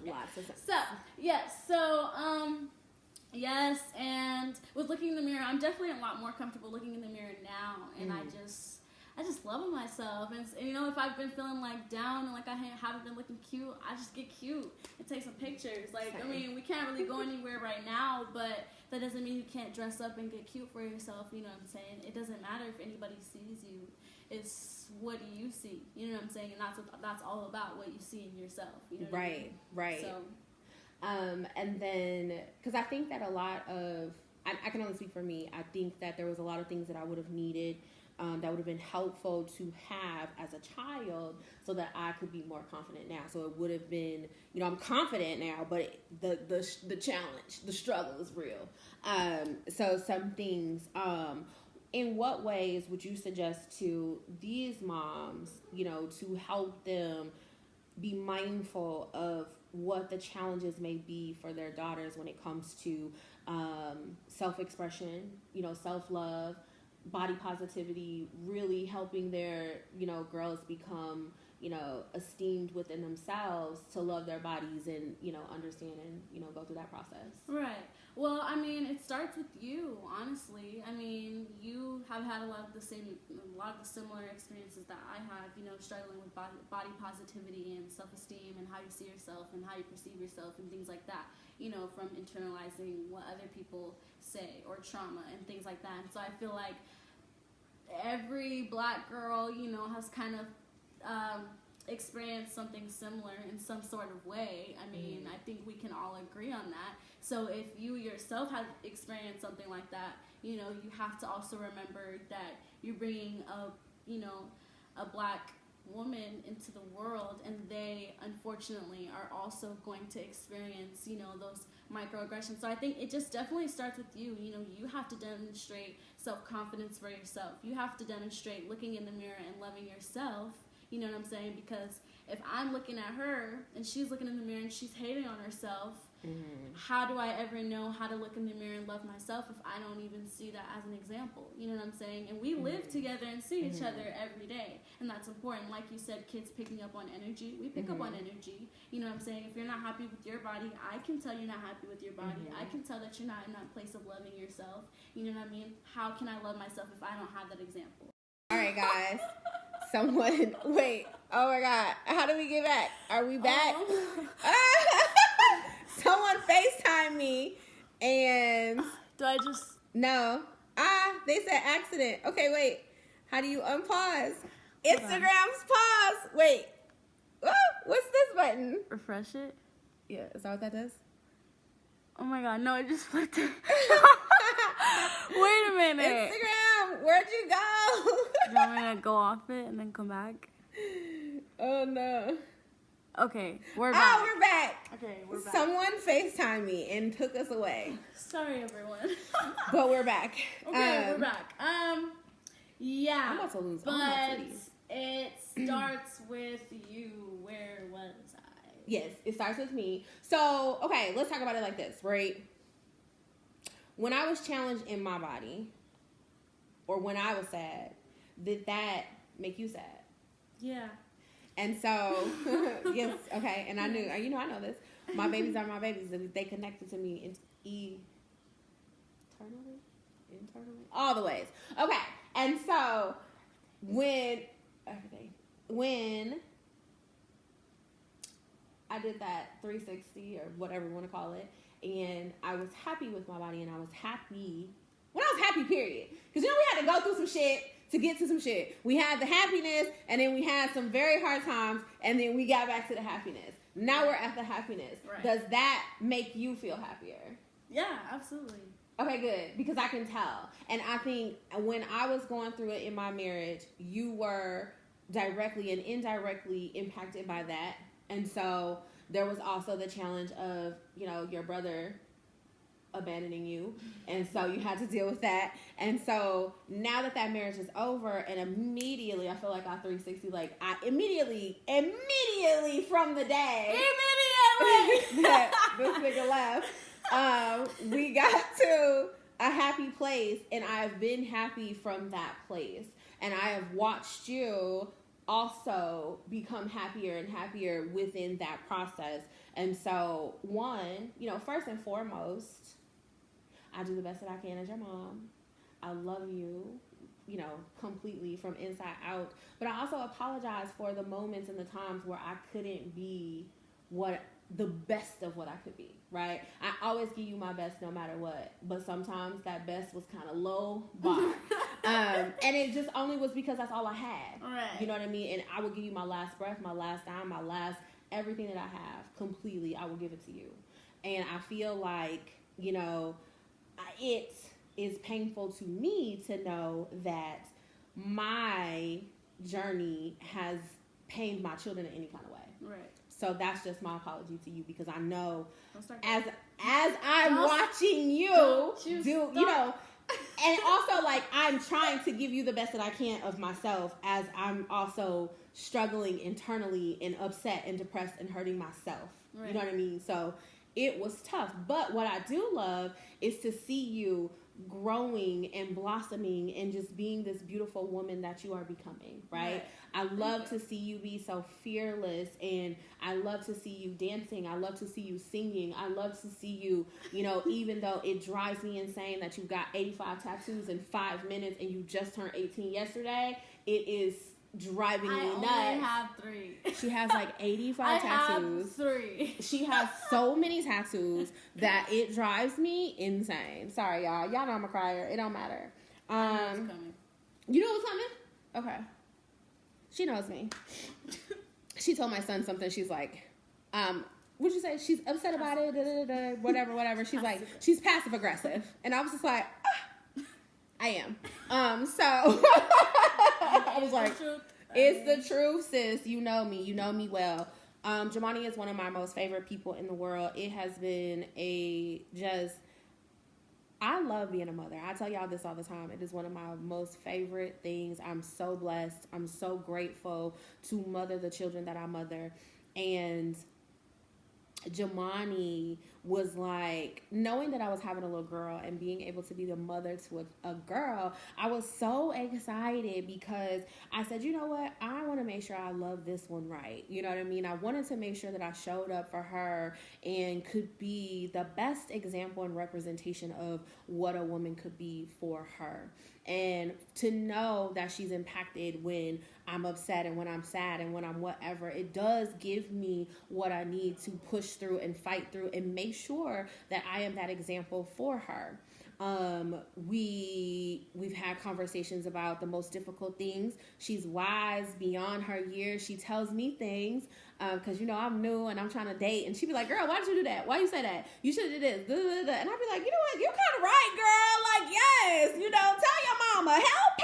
Lots of sense. So, yes, and with looking in the mirror, I'm definitely a lot more comfortable looking in the mirror now, and I just love myself, and you know, if I've been feeling like down and like I haven't been looking cute, I just get cute and take some pictures. Like, I mean, we can't really go anywhere right now, but that doesn't mean you can't dress up and get cute for yourself. You know what I'm saying? It doesn't matter if anybody sees you. It's what do you see? You know what I'm saying? And that's all about, what you see in yourself. You know what I mean? Right. So, and then, because I think that a lot of, I can only speak for me, I think that there was a lot of things that I would have needed that would have been helpful to have as a child so that I could be more confident now. So it would have been, you know, I'm confident now, but the challenge, the struggle is real. So some things, in what ways would you suggest to these moms, you know, to help them be mindful of what the challenges may be for their daughters when it comes to self-expression, you know, self-love, body positivity, really helping their, you know, girls become, esteemed within themselves to love their bodies and, understand and, go through that process. Right. Well, I mean, it starts with you, honestly. I mean, you have had a lot of the similar experiences that I have, struggling with body positivity and self-esteem and how you see yourself and how you perceive yourself and things like that, from internalizing what other people say or trauma and things like that. And so I feel like every black girl, has kind of experienced something similar in some sort of way. I mean, I think we can all agree on that. So if you yourself have experienced something like that, you have to also remember that you're bringing a black woman into the world, and they unfortunately are also going to experience, those microaggressions. So I think it just definitely starts with you. You have to demonstrate self-confidence for yourself. You have to demonstrate looking in the mirror and loving yourself. You know what I'm saying? Because if I'm looking at her and she's looking in the mirror and she's hating on herself, how do I ever know how to look in the mirror and love myself if I don't even see that as an example? You know what I'm saying? And we live together and see each other every day. And that's important. Like you said, kids picking up on energy. We pick up on energy. You know what I'm saying? If you're not happy with your body, I can tell you're not happy with your body. I can tell that you're not in that place of loving yourself. You know what I mean? How can I love myself if I don't have that example? All right, guys. Wait. Oh my God. How do we get back? Are we back? Someone FaceTime me and... Do I just... No. They said accident. Okay, wait. How do you unpause? Instagram's pause. Wait. What's this button? Refresh it? Yeah, is that what that does? Oh my God, no, I just flipped it. Wait a minute. Instagram, where'd you go? Do you want me to go off it and then come back? Oh no. Okay, we're back. Oh, we're back. Okay, we're back. Someone FaceTimed me and took us away. Sorry, everyone. But we're back. Okay, we're back. Yeah. I'm about to lose all my titties. It starts with you. Where was I? Yes, it starts with me. So, okay, let's talk about it like this, right? When I was challenged in my body, or when I was sad, did that make you sad? Yeah. And so, yes, okay, and I knew, I know this. My babies are my babies. They connected to me internally, all the ways. Okay, and so when I did that 360 or whatever you want to call it, and I was happy with my body, and I was happy. When I was happy, period. Because, we had to go through some shit to get to some shit. We had the happiness, and then we had some very hard times, and then we got back to the happiness. Now we're at the happiness. Right. Does that make you feel happier? Yeah, absolutely. Okay, good. Because I can tell. And I think when I was going through it in my marriage, you were directly and indirectly impacted by that. And so there was also the challenge of, your brother abandoning you. And so you had to deal with that. And so now that marriage is over, and immediately, I feel like I 360, I immediately from the day that this nigga left, we got to a happy place, and I've been happy from that place. And I have watched you also become happier and happier within that process. And so, one, first and foremost, I do the best that I can as your mom. I love you, completely from inside out. But I also apologize for the moments and the times where I couldn't be the best of what I could be, right? I always give you my best no matter what. But sometimes that best was kind of low bar. And it just only was because that's all I had. Right. You know what I mean? And I will give you my last breath, my last dime, my last everything that I have completely. I will give it to you. And I feel like, it is painful to me to know that my journey has pained my children in any kind of way. Right. So that's just my apology to you, because I know as I'm watching you do, and also I'm trying to give you the best that I can of myself, as I'm also struggling internally and upset and depressed and hurting myself. Right. You know what I mean? So it was tough. But what I do love is to see you growing and blossoming and just being this beautiful woman that you are becoming, right? I love to see you be so fearless, and I love to see you dancing. I love to see you singing. I love to see you, you know, even though it drives me insane that you got 85 tattoos in 5 minutes and you just turned 18 yesterday, it is driving me nuts. I only have 3. She has like 85 tattoos. I have 3. She has so many tattoos that it drives me insane. Sorry, y'all. Y'all know I'm a crier. It don't matter. Coming. You know what's coming? Okay. She knows me. She told my son something. She's like, what'd you say? She's upset about it. Da, da, da, da, whatever. She's like, she's passive aggressive. And I was just like, I am. So I was like, it's the truth, sis. You know me. You know me well. Jamani is one of my most favorite people in the world. It has been I love being a mother. I tell y'all this all the time. It is one of my most favorite things. I'm so blessed. I'm so grateful to mother the children that I mother. And Jamani was like, knowing that I was having a little girl and being able to be the mother to a girl, I was so excited because I said, you know what? I want to make sure I love this one right. You know what I mean? I wanted to make sure that I showed up for her and could be the best example and representation of what a woman could be for her. And to know that she's impacted when I'm upset and when I'm sad and when I'm whatever, it does give me what I need to push through and fight through and make sure that I am that example for her. We've had conversations about the most difficult things. She's wise beyond her years. She tells me things because, you know, I'm new and I'm trying to date. And she'd be like, girl, why did you do that? Why you say that? You should have did this. Duh, duh, duh. And I'd be like, you know what? You're kind of right, girl. Like, yes, you know, tell your mama, help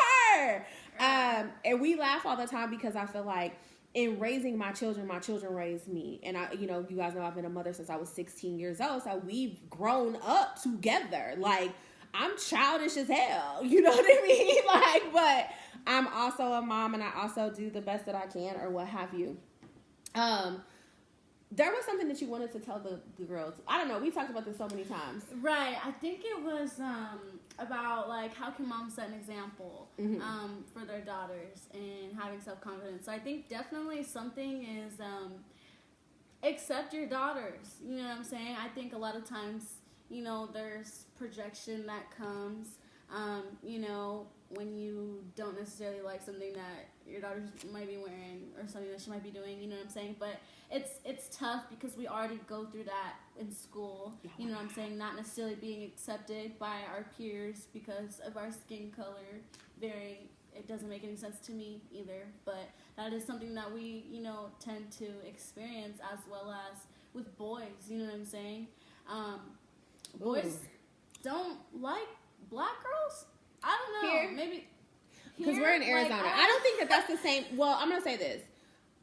her. And we laugh all the time because I feel like in raising my children raised me. And I, you know, you guys know I've been a mother since I was 16 years old. So we've grown up together. Like, I'm childish as hell. You know what I mean? Like, but I'm also a mom and I also do the best that I can or what have you. There was something that you wanted to tell the girls. I don't know. We talked about this so many times. Right. I think it was about, like, how can moms set an example for their daughters and having self-confidence. So I think definitely something is accept your daughters. You know what I'm saying? I think a lot of times, you know, there's projection that comes, you know, when you don't necessarily like something that your daughter might be wearing or something that she might be doing, you know what I'm saying? But it's tough because we already go through that in school, you know what I'm saying? Not necessarily being accepted by our peers because of our skin color. It doesn't make any sense to me either, but that is something that we, you know, tend to experience as well as with boys, you know what I'm saying? Boys don't like black girls. I don't know. Here. Maybe because we're in Arizona. Like, I don't think that that's the same. Well, I'm gonna say this.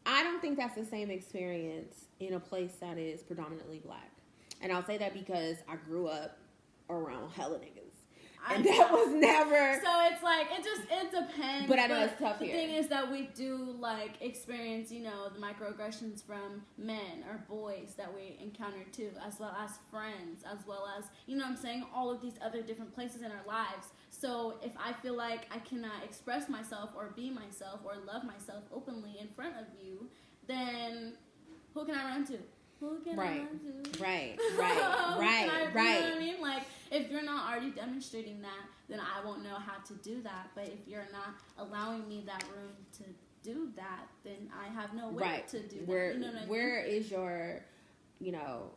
I don't think that's the same experience in a place that is predominantly black. And I'll say that because I grew up around hella niggas. And that was never. So it's like, it depends. But I know it's tough here. The thing is that we do, like, experience, you know, the microaggressions from men or boys that we encounter too, as well as friends, as well as, you know what I'm saying, all of these other different places in our lives. So if I feel like I cannot express myself or be myself or love myself openly in front of you, then who can I run to? Who can I run to? Right. You know what I mean? Like, if you're not already demonstrating that, then I won't know how to do that. But if you're not allowing me that room to do that, then I have no way to do that. You know what I mean? Where is your, you know,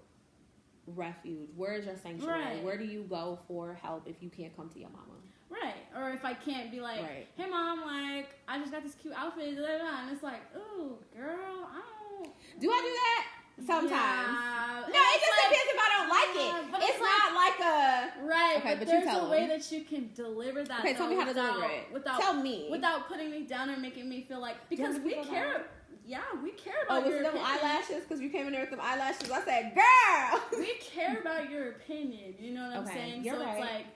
refuge? Where is your sanctuary? Right. Where do you go for help if you can't come to your mama? Right. Or if I can't be like, hey, mom, like, I just got this cute outfit, blah, blah, blah. And it's like, ooh, girl, I don't. Do I do that? Sometimes. Yeah. No, it just depends if I don't like it. But it's not like a... Right, okay, but you there's tell a way that you can deliver that. Okay, tell me how to deliver it. Tell me. Without putting me down or making me feel like... Because we care... Yeah, we care about your opinion. Oh, was it them eyelashes? Because you came in there with them eyelashes. I said, girl! We care about your opinion. You know what I'm saying? You're so right. It's like,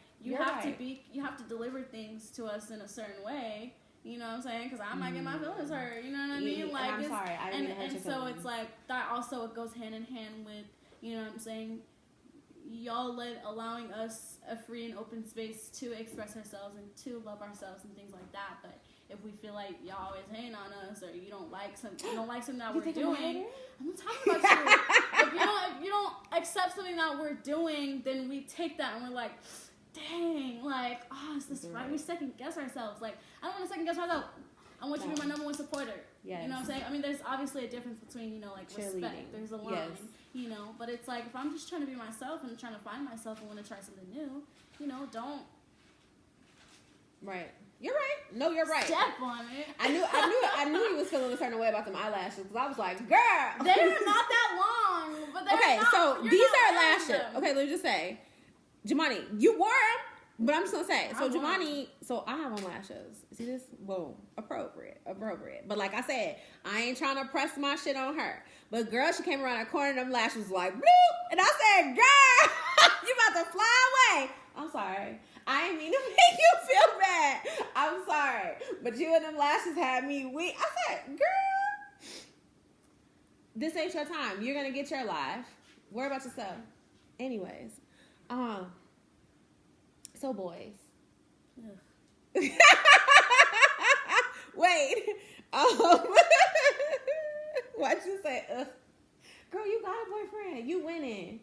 you have to deliver things to us in a certain way. You know what I'm saying? Because I might get my feelings hurt. You know what I mean? Like, I'm sorry. I didn't mean to hurt your so feelings. it's like that. Also, it goes hand in hand with You know what I'm saying? Y'all allowing us a free and open space to express ourselves and to love ourselves and things like that. But if we feel like y'all always hating on us, or you don't like something that we're doing, I'm not talking about you. If you don't accept something that we're doing, then we take that and we're like, dang, like, oh, is this right? We second guess ourselves. Like, I don't want to second guess myself. I want you to be my number one supporter. Yes. You know what I'm saying? I mean, there's obviously a difference between, you know, like respect. There's a line, yes. you know. But it's like, if I'm just trying to be myself and trying to find myself and want to try something new, you know, don't. Right. You're right. No, you're right. Step on it. I knew he was feeling a certain way about them eyelashes, because I was like, girl. They're not that long, but they're okay, not. so You're these not are wearing lashes. them. Okay, let me just say, Jemani, you wore them. But I'm just gonna say, so I won. Jemani, so I have on lashes. See this? Boom. Appropriate. But like I said, I ain't trying to press my shit on her. But girl, she came around that corner and them lashes was like, bloop. And I said, girl, you about to fly away. I'm sorry. I ain't mean to make you feel bad. I'm sorry. But you and them lashes had me weak. I said, girl, this ain't your time. You're gonna get your life. Worry about yourself. Anyways, so boys. Wait. Why'd you say girl, you got a boyfriend. You winning.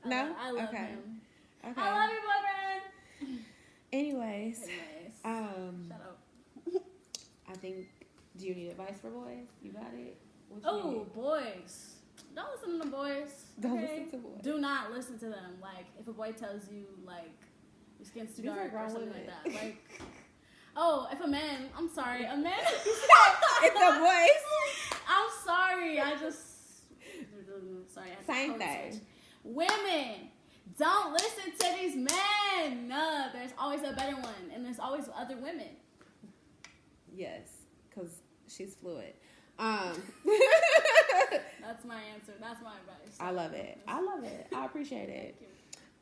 No? I love okay. him. Okay. I love your boyfriend. Anyways. Shut up. I think, do you need advice for boys? You got it? What you Oh, need? boys. Don't listen to boys. Don't okay? listen to boys. Do not listen to them. Like, if a boy tells you, like, your skin's too These are dark or grown something women. like that. Like, oh, if a man, I'm sorry, a man. It's the boys. I'm sorry. Sorry. I Same code thing. switch. Women, don't listen to these men. No, there's always a better one, and there's always other women. Yes, because she's fluid. That's my answer. That's my advice. I love it. I appreciate it.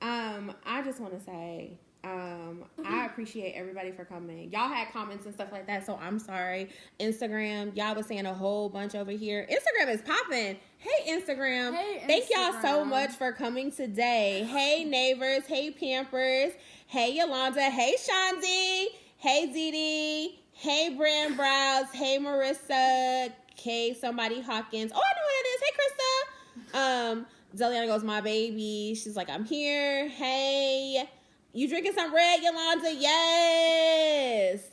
I just want to say, I appreciate everybody for coming. Y'all had comments and stuff like that, so I'm sorry. Instagram, y'all was saying a whole bunch over here. Instagram is popping. Hey, Instagram. Hey, Thank y'all so Instagram. much for coming today. Hey, neighbors. Hey, Pampers. Hey, Yolanda. Hey, Shanzi. Hey, Didi. Hey, Brand Brows. Hey, Marissa. Hey, somebody Hawkins. Oh, I know who that is. Hey, Krista. Zeliana goes, my baby. She's like, I'm here. Hey. You drinking some red, Yolanda? Yes.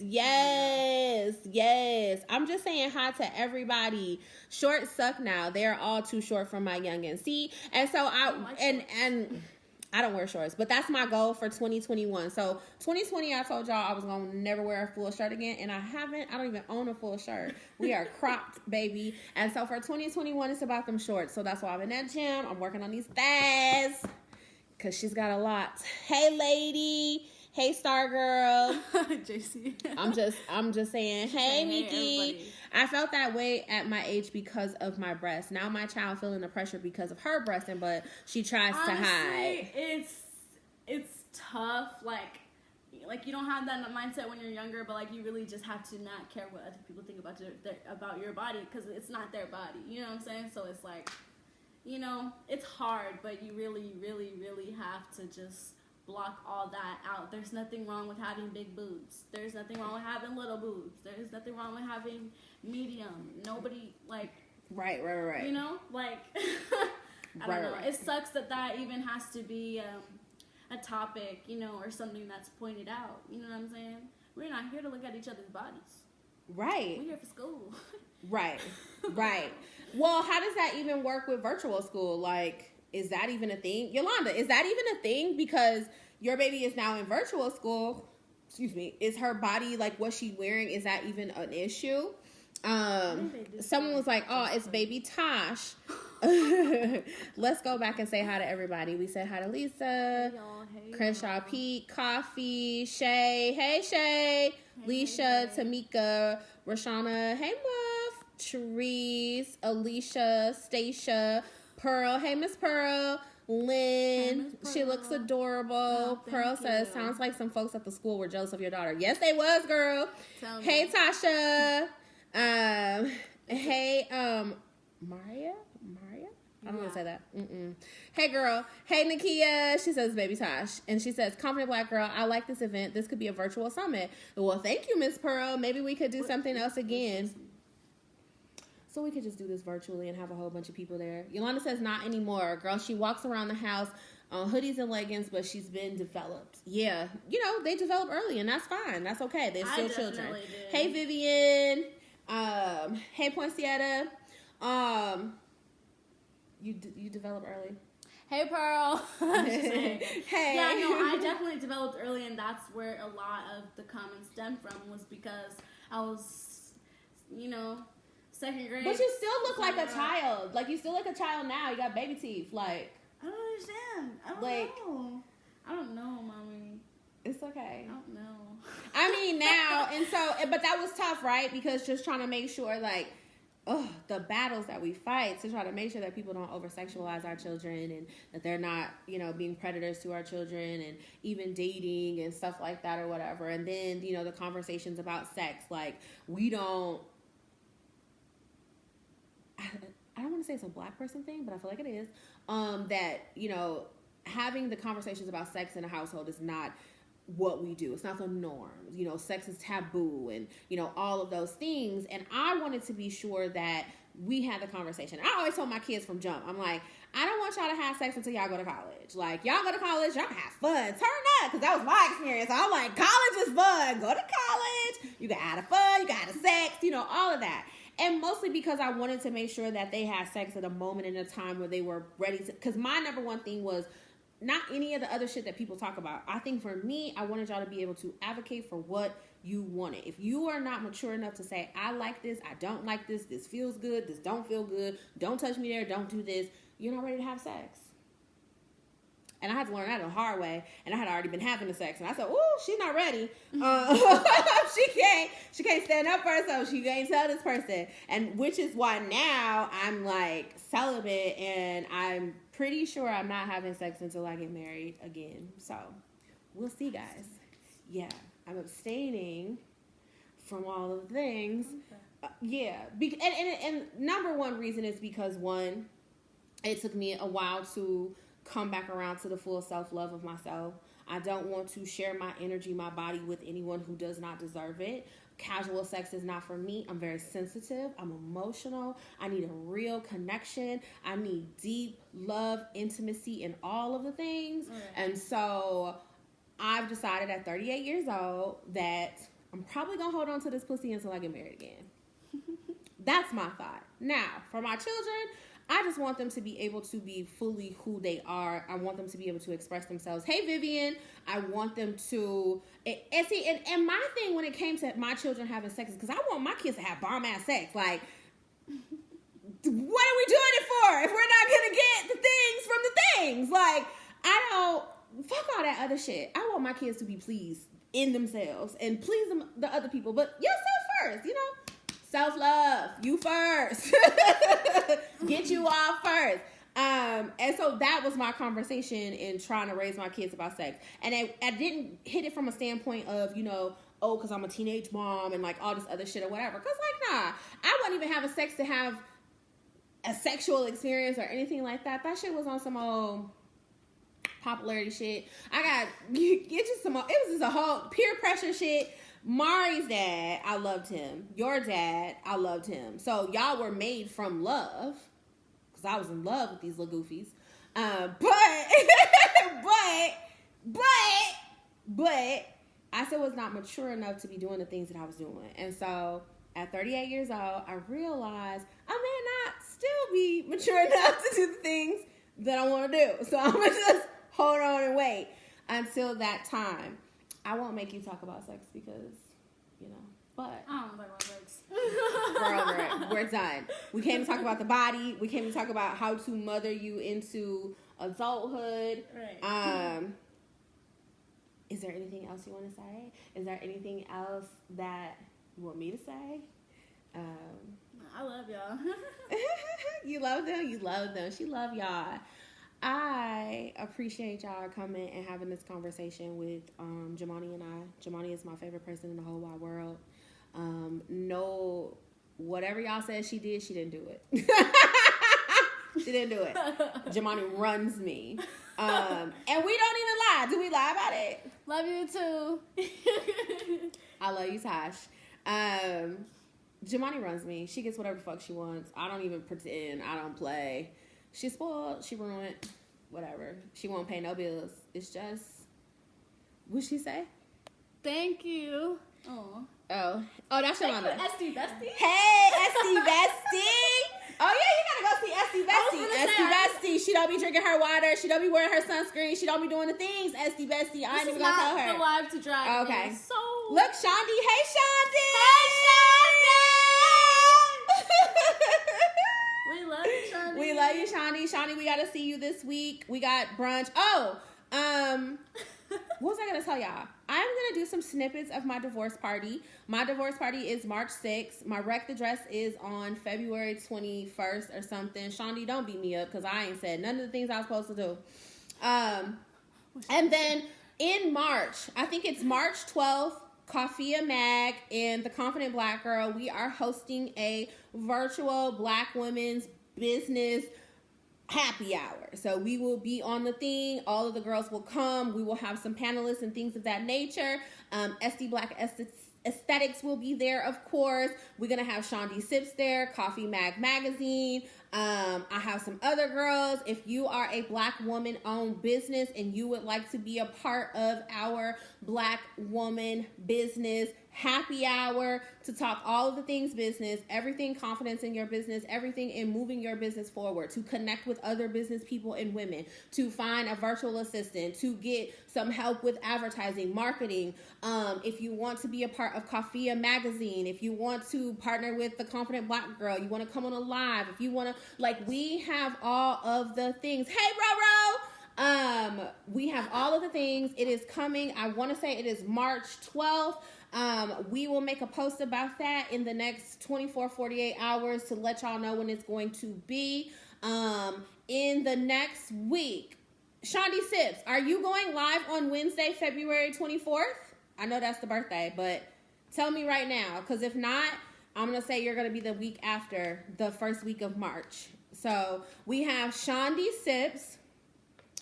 I'm just saying hi to everybody. Shorts suck now. They're all too short for my youngins. See? And so and I don't wear shorts, but that's my goal for 2021. So 2020, I told y'all I was going to never wear a full shirt again, and I haven't. I don't even own a full shirt. We are cropped, baby. And so for 2021, it's about them shorts. So that's why I'm in that gym. I'm working on these thighs. Because she's got a lot. Hey, lady. Hey, Star Girl. JC. I'm just saying, hey, Miki. everybody. I felt that way at my age because of my breast. Now my child feeling the pressure because of her breasting, but she tries to hide. It's tough. Like you don't have that mindset when you're younger, but like you really just have to not care what other people think about your body, because it's not their body. You know what I'm saying? So it's like, you know, it's hard, but you really, really, really have to just block all that out. There's nothing wrong with having big boobs. There's nothing wrong with having little boobs. There's nothing wrong with having medium. Nobody, like... Right. You know? Like, I don't know. It sucks that even has to be a topic, you know, or something that's pointed out. You know what I'm saying? We're not here to look at each other's bodies. Right. We're here for school. Right. Well, how does that even work with virtual school? Like, is that even a thing? Yolanda, is that even a thing? Because your baby is now in virtual school. Excuse me. Is her body, like, what she wearing, is that even an issue? Someone was like, oh, it's baby Tosh. Let's go back and say hi to everybody. We said hi to Lisa, Hey, Crenshaw Pete, Coffee, Shay. Hey, Shay. Leisha, Tamika, Rashana. Hey, Muff. Therese, Alicia, Stacia, Pearl. Hey, Miss Pearl. Lynn, Miss she Pearl. looks adorable. Oh, Pearl thank says, you. sounds like some folks at the school were jealous of your daughter. Yes, they was, girl. Tell me. Hey, Tasha. Hey, Maria. I don't want to say that. Hey, girl. Hey, Nakia. She says, Baby Tosh. And she says, confident black girl, I like this event. This could be a virtual summit. Well, thank you, Miss Pearl. Maybe we could do something else again. So we could just do this virtually and have a whole bunch of people there. Yolanda says, not anymore. Girl, she walks around the house on hoodies and leggings, but she's been developed. Yeah. You know, they develop early, and that's fine. That's okay. They're still children. Did. Hey, Vivian. Hey, Poinsettia. You develop early. Hey, Pearl. Hey. Yeah, no, I definitely developed early, and that's where a lot of the comments stemmed from, was because I was, you know, second grade. But you still look like a child. Like, you still look a child now. You got baby teeth. Like, I don't understand. I don't know. I don't know, mommy. It's okay. I don't know. I mean, now, and so, but that was tough, right? Because just trying to make sure, like, the battles that we fight to try to make sure that people don't over-sexualize our children and that they're not, you know, being predators to our children and even dating and stuff like that or whatever. And then, you know, the conversations about sex, like, we don't, I don't want to say it's a black person thing, but I feel like it is, that, you know, having the conversations about sex in a household is not what we do. It's not the norm. You know, sex is taboo and, you know, all of those things. And I wanted to be sure that we had the conversation. I always told my kids from jump, I'm like, I don't want y'all to have sex until y'all go to college. Like, y'all go to college, y'all have fun. Turn up, because that was my experience. I'm like, college is fun. Go to college. You can have fun. You can have sex. You know, all of that. And mostly because I wanted to make sure that they had sex at a moment in a time where they were ready to, because my number one thing was not any of the other shit that people talk about. I think for me, I wanted y'all to be able to advocate for what you wanted. If you are not mature enough to say, I like this, I don't like this, this feels good, this don't feel good, don't touch me there, don't do this, you're not ready to have sex. And I had to learn that the hard way. And I had already been having the sex. And I said, ooh, she's not ready. She can't stand up for herself. She can't tell this person. And which is why now I'm like celibate and I'm pretty sure I'm not having sex until I get married again. So we'll see, guys. Yeah, I'm abstaining from all of the things. Yeah. And number one reason is because, one, it took me a while to come back around to the full self-love of myself. I don't want to share my energy, my body with anyone who does not deserve it. Casual sex is not for me. I'm very sensitive. I'm emotional. I need a real connection. I need deep love, intimacy, and all of the things. Right. And so I've decided at 38 years old that I'm probably going to hold on to this pussy until I get married again. That's my thought. Now, for my children, I just want them to be able to be fully who they are. I want them to be able to express themselves. Hey, Vivian. I want them to... And my thing when it came to my children having sex is because I want my kids to have bomb-ass sex. Like, what are we doing it for if we're not going to get the things from the things? Like, I don't... Fuck all that other shit. I want my kids to be pleased in themselves and please the other people. But yourself first, you know? Self-love, you first. Get you off first. And so that was my conversation in trying to raise my kids about sex. And I didn't hit it from a standpoint of, you know, oh, because I'm a teenage mom and like all this other shit or whatever. Because like, nah, I wasn't even having sex to have a sexual experience or anything like that. That shit was on some old popularity shit. It was just a whole peer pressure shit. Mari's dad, I loved him. Your dad, I loved him. So y'all were made from love, because I was in love with these little goofies. But I still was not mature enough to be doing the things that I was doing. And so at 38 years old, I realized I may not still be mature enough to do the things that I want to do. So I'm going to just hold on and wait until that time. I won't make you talk about sex because, you know, but... I don't talk about sex. We're over it. We're done. We came to talk about the body. We came to talk about how to mother you into adulthood. Right. Is there anything else you want to say? Is there anything else that you want me to say? I love y'all. You love them? You love them. She love y'all. I appreciate y'all coming and having this conversation with Jamani and I. Jamani is my favorite person in the whole wide world. No, whatever y'all said she did, she didn't do it. She didn't do it. Jamani runs me. And we don't even lie. Do we lie about it? Love you too. I love you, Tosh. Jamani runs me. She gets whatever the fuck she wants. I don't even pretend. I don't play. She's spoiled. She ruined. Whatever. She won't pay no bills. It's just... What'd she say? Thank you. Oh, that's your mother. Esty Bestie. Hey, Esty Bestie. Oh, yeah, you gotta go see Esty Bestie. Esty Bestie. She don't be drinking her water. She don't be wearing her sunscreen. She don't be doing the things, Esty Bestie. I ain't even gonna tell her. The live to drive. Okay. So look, Shondi. Hey, Shondi. We love you, Shondi. We love you, Shondi. Shondi, we gotta see you this week. We got brunch. Oh, what was I gonna tell y'all? I'm gonna do some snippets of my divorce party. My divorce party is March 6th. My rec address is on February 21st or something. Shondi, don't beat me up because I ain't said none of the things I was supposed to do. And then in March, I think it's March 12th, Coffee Mag and the Confident Black Girl, we are hosting a virtual Black women's business happy hour. So we will be on the thing. All of the girls will come. We will have some panelists and things of that nature. SD Black Aesthetics will be there, of course. We're going to have Shondi Sips there, Coffee Mag Magazine. I have some other girls. If you are a Black woman-owned business and you would like to be a part of our Black woman business happy hour to talk all of the things business, everything confidence in your business, everything in moving your business forward, to connect with other business people and women, to find a virtual assistant, to get some help with advertising, marketing. If you want to be a part of Coffee Magazine, if you want to partner with the Confident Black Girl, you want to come on a live, if you want to, like, we have all of the things. Hey, Roro! We have all of the things. It is coming. I want to say it is March 12th. We will make a post about that in the next 24, 48 hours to let y'all know when it's going to be. In the next week, Shondi Sips, are you going live on Wednesday, February 24th? I know that's the birthday, but tell me right now, because if not, I'm going to say you're going to be the week after the first week of March. So we have Shondi Sips,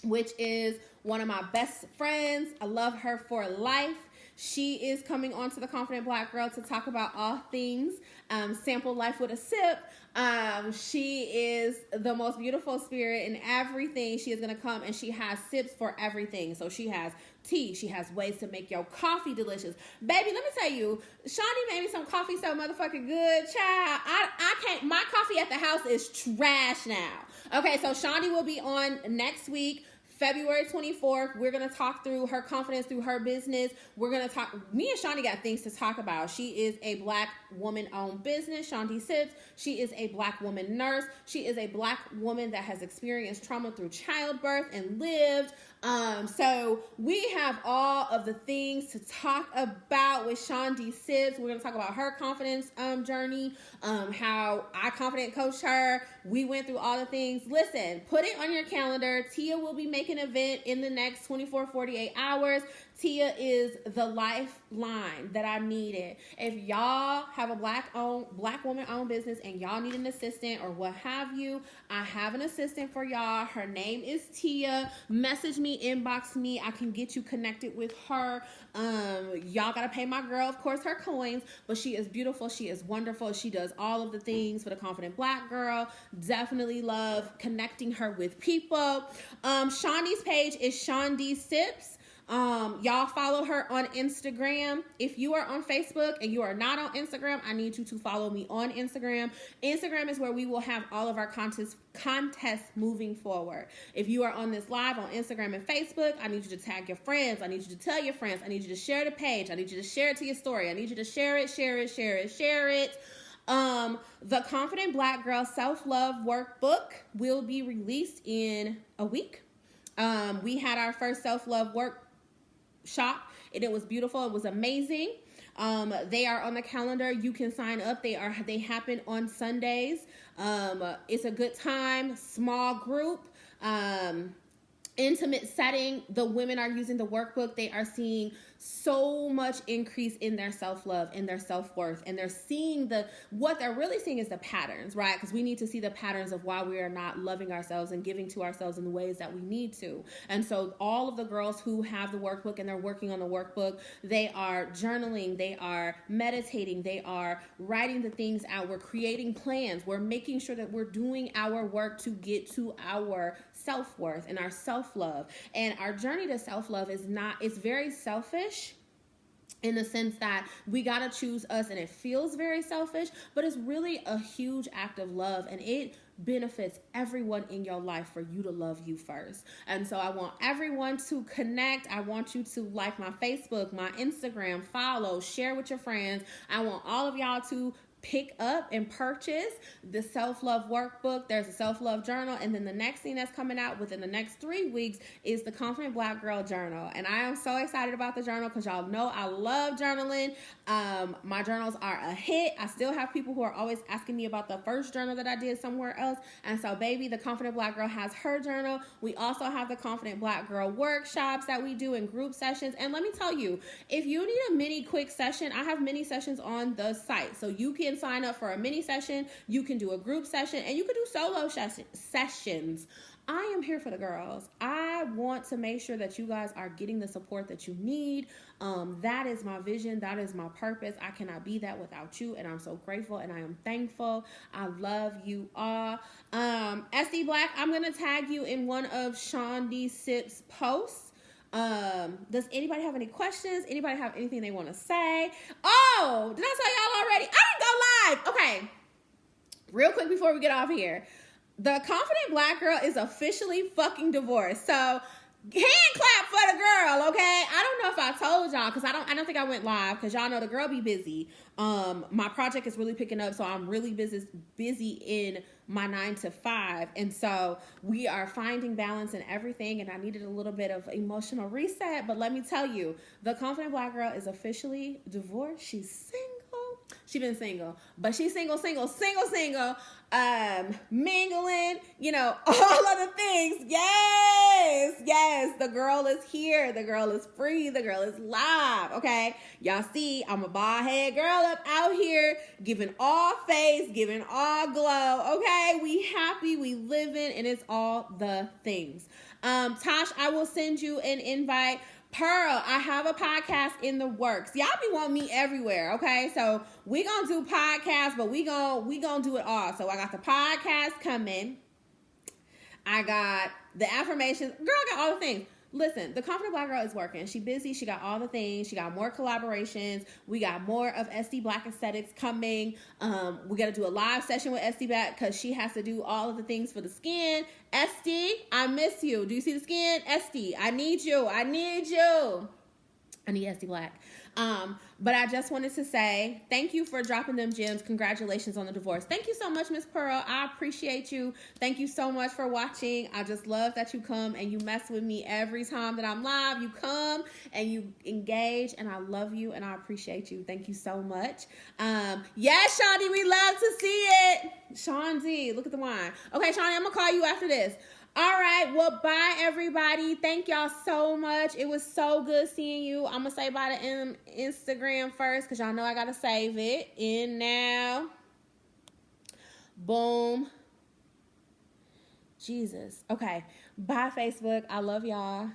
which is one of my best friends. I love her for life. She is coming on to the Confident Black Girl to talk about all things sample life with a sip. She is the most beautiful spirit in everything. She is going to come and she has sips for everything. So she has tea. She has ways to make your coffee delicious. Baby, let me tell you, Shondi made me some coffee so motherfucking good, child. I can't, my coffee at the house is trash now. Okay, so Shondi will be on next week. February 24th, we're going to talk through her confidence through her business. We're going to talk, me and Shondi got things to talk about. She is a Black woman-owned business, Shondi Sips. She is a Black woman nurse. She is a Black woman that has experienced trauma through childbirth and lived. So we have all of the things to talk about with Shondi Sips. We're going to talk about her confidence journey, how I confident coached her. We went through all the things. Listen, put it on your calendar. Tia will be making an event in the next 24, 48 hours. Tia is the lifeline that I needed. If y'all have a Black woman owned business and y'all need an assistant or what have you, I have an assistant for y'all. Her name is Tia. Message me, inbox me. I can get you connected with her. Y'all gotta pay my girl, of course, her coins, but she is beautiful. She is wonderful. She does all of the things for the Confident Black Girl. Definitely love connecting her with people. Shondi's page is Shondi Sips. Y'all follow her on Instagram. If you are on Facebook and you are not on Instagram, I need you to follow me on Instagram. Instagram is where we will have all of our contests moving forward. If you are on this live on Instagram and Facebook, I need you to tag your friends. I need you to tell your friends. I need you to share the page. I need you to share it to your story. I need you to share it. The Confident Black Girl Self-Love Workbook will be released in a week. We had our first self-love workshop and it was beautiful. It was amazing. They are on the calendar. You can sign up. They happen on Sundays. It's a good time, small group. intimate setting, the women are using the workbook, they are seeing so much increase in their self-love and their self-worth, and they're seeing what they're really seeing is the patterns, right? Because we need to see the patterns of why we are not loving ourselves and giving to ourselves in the ways that we need to. And so all of the girls who have the workbook and they're working on the workbook, they are journaling, they are meditating, they are writing the things out, we're creating plans, we're making sure that we're doing our work to get to our self-worth and our self-love. And our journey to self-love it's very selfish in the sense that we got to choose us, and it feels very selfish, but it's really a huge act of love, and it benefits everyone in your life for you to love you first. And so I want everyone to connect. I want you to like my Facebook, my Instagram, follow, share with your friends. I want all of y'all to pick up and purchase the self-love workbook. There's a self-love journal, and then the next thing that's coming out within the next 3 weeks is the Confident Black Girl Journal. And I am so excited about the journal because y'all know I love journaling. My journals are a hit. I still have people who are always asking me about the first journal that I did somewhere else. And so baby, the Confident Black Girl has her journal. We also have the Confident Black Girl workshops that we do in group sessions. And let me tell you, if you need a mini quick session, I have mini sessions on the site. So you can sign up for a mini session, you can do a group session, and you can do solo sessions. I am here for the girls. I want to make sure that you guys are getting the support that you need. That is my vision. That is my purpose. I cannot be that without you, and I'm so grateful and I am thankful. I love you all. SD Black, I'm going to tag you in one of Sean D. Sip's posts. Does anybody have any questions? Anybody have anything they want to say? Oh, did I tell y'all already? I didn't go live. Okay. Real quick before we get off here. The Confident Black Girl is officially fucking divorced. So hand clap for the girl, okay? I don't know if I told y'all because I don't think I went live because y'all know the girl be busy. My project is really picking up, so I'm really busy in my 9 to 5, and so we are finding balance in everything, and I needed a little bit of emotional reset. But let me tell you, the Confident Black Girl is officially divorced. She's single. She's been single, but she's single, mingling, all of the things. Yes, the girl is here. The girl is free. The girl is live, okay? Y'all see, I'm a bald head girl up out here, giving all face, giving all glow, okay? We happy, we living, and it's all the things. Tosh, I will send you an invite. Pearl, I have a podcast in the works. Y'all be wanting me everywhere, okay? So we gonna do podcasts, but we gonna do it all. So I got the podcast coming. I got the affirmations. Girl, I got all the things. Listen, the Confident Black Girl is working. She busy. She got all the things. She got more collaborations. We got more of SD Black Aesthetics coming. We got to do a live session with SD Black because she has to do all of the things for the skin. SD, I miss you. Do you see the skin? SD, I need you. I need SD Black. But I just wanted to say thank you for dropping them gems. Congratulations on the divorce. Thank you so much, Miss Pearl. I appreciate you. Thank you so much for watching. I just love that you come and you mess with me every time that I'm live. You come and you engage, and I love you and I appreciate you. Thank you so much. Yes, Shawty, we love to see it. Sean D, look at the wine. Okay, Shawty, I'm gonna call you after this. All right, well, bye, everybody. Thank y'all so much. It was so good seeing you. I'm going to say bye to Instagram first because y'all know I got to save it. In now. Boom. Jesus. Okay, bye, Facebook. I love y'all.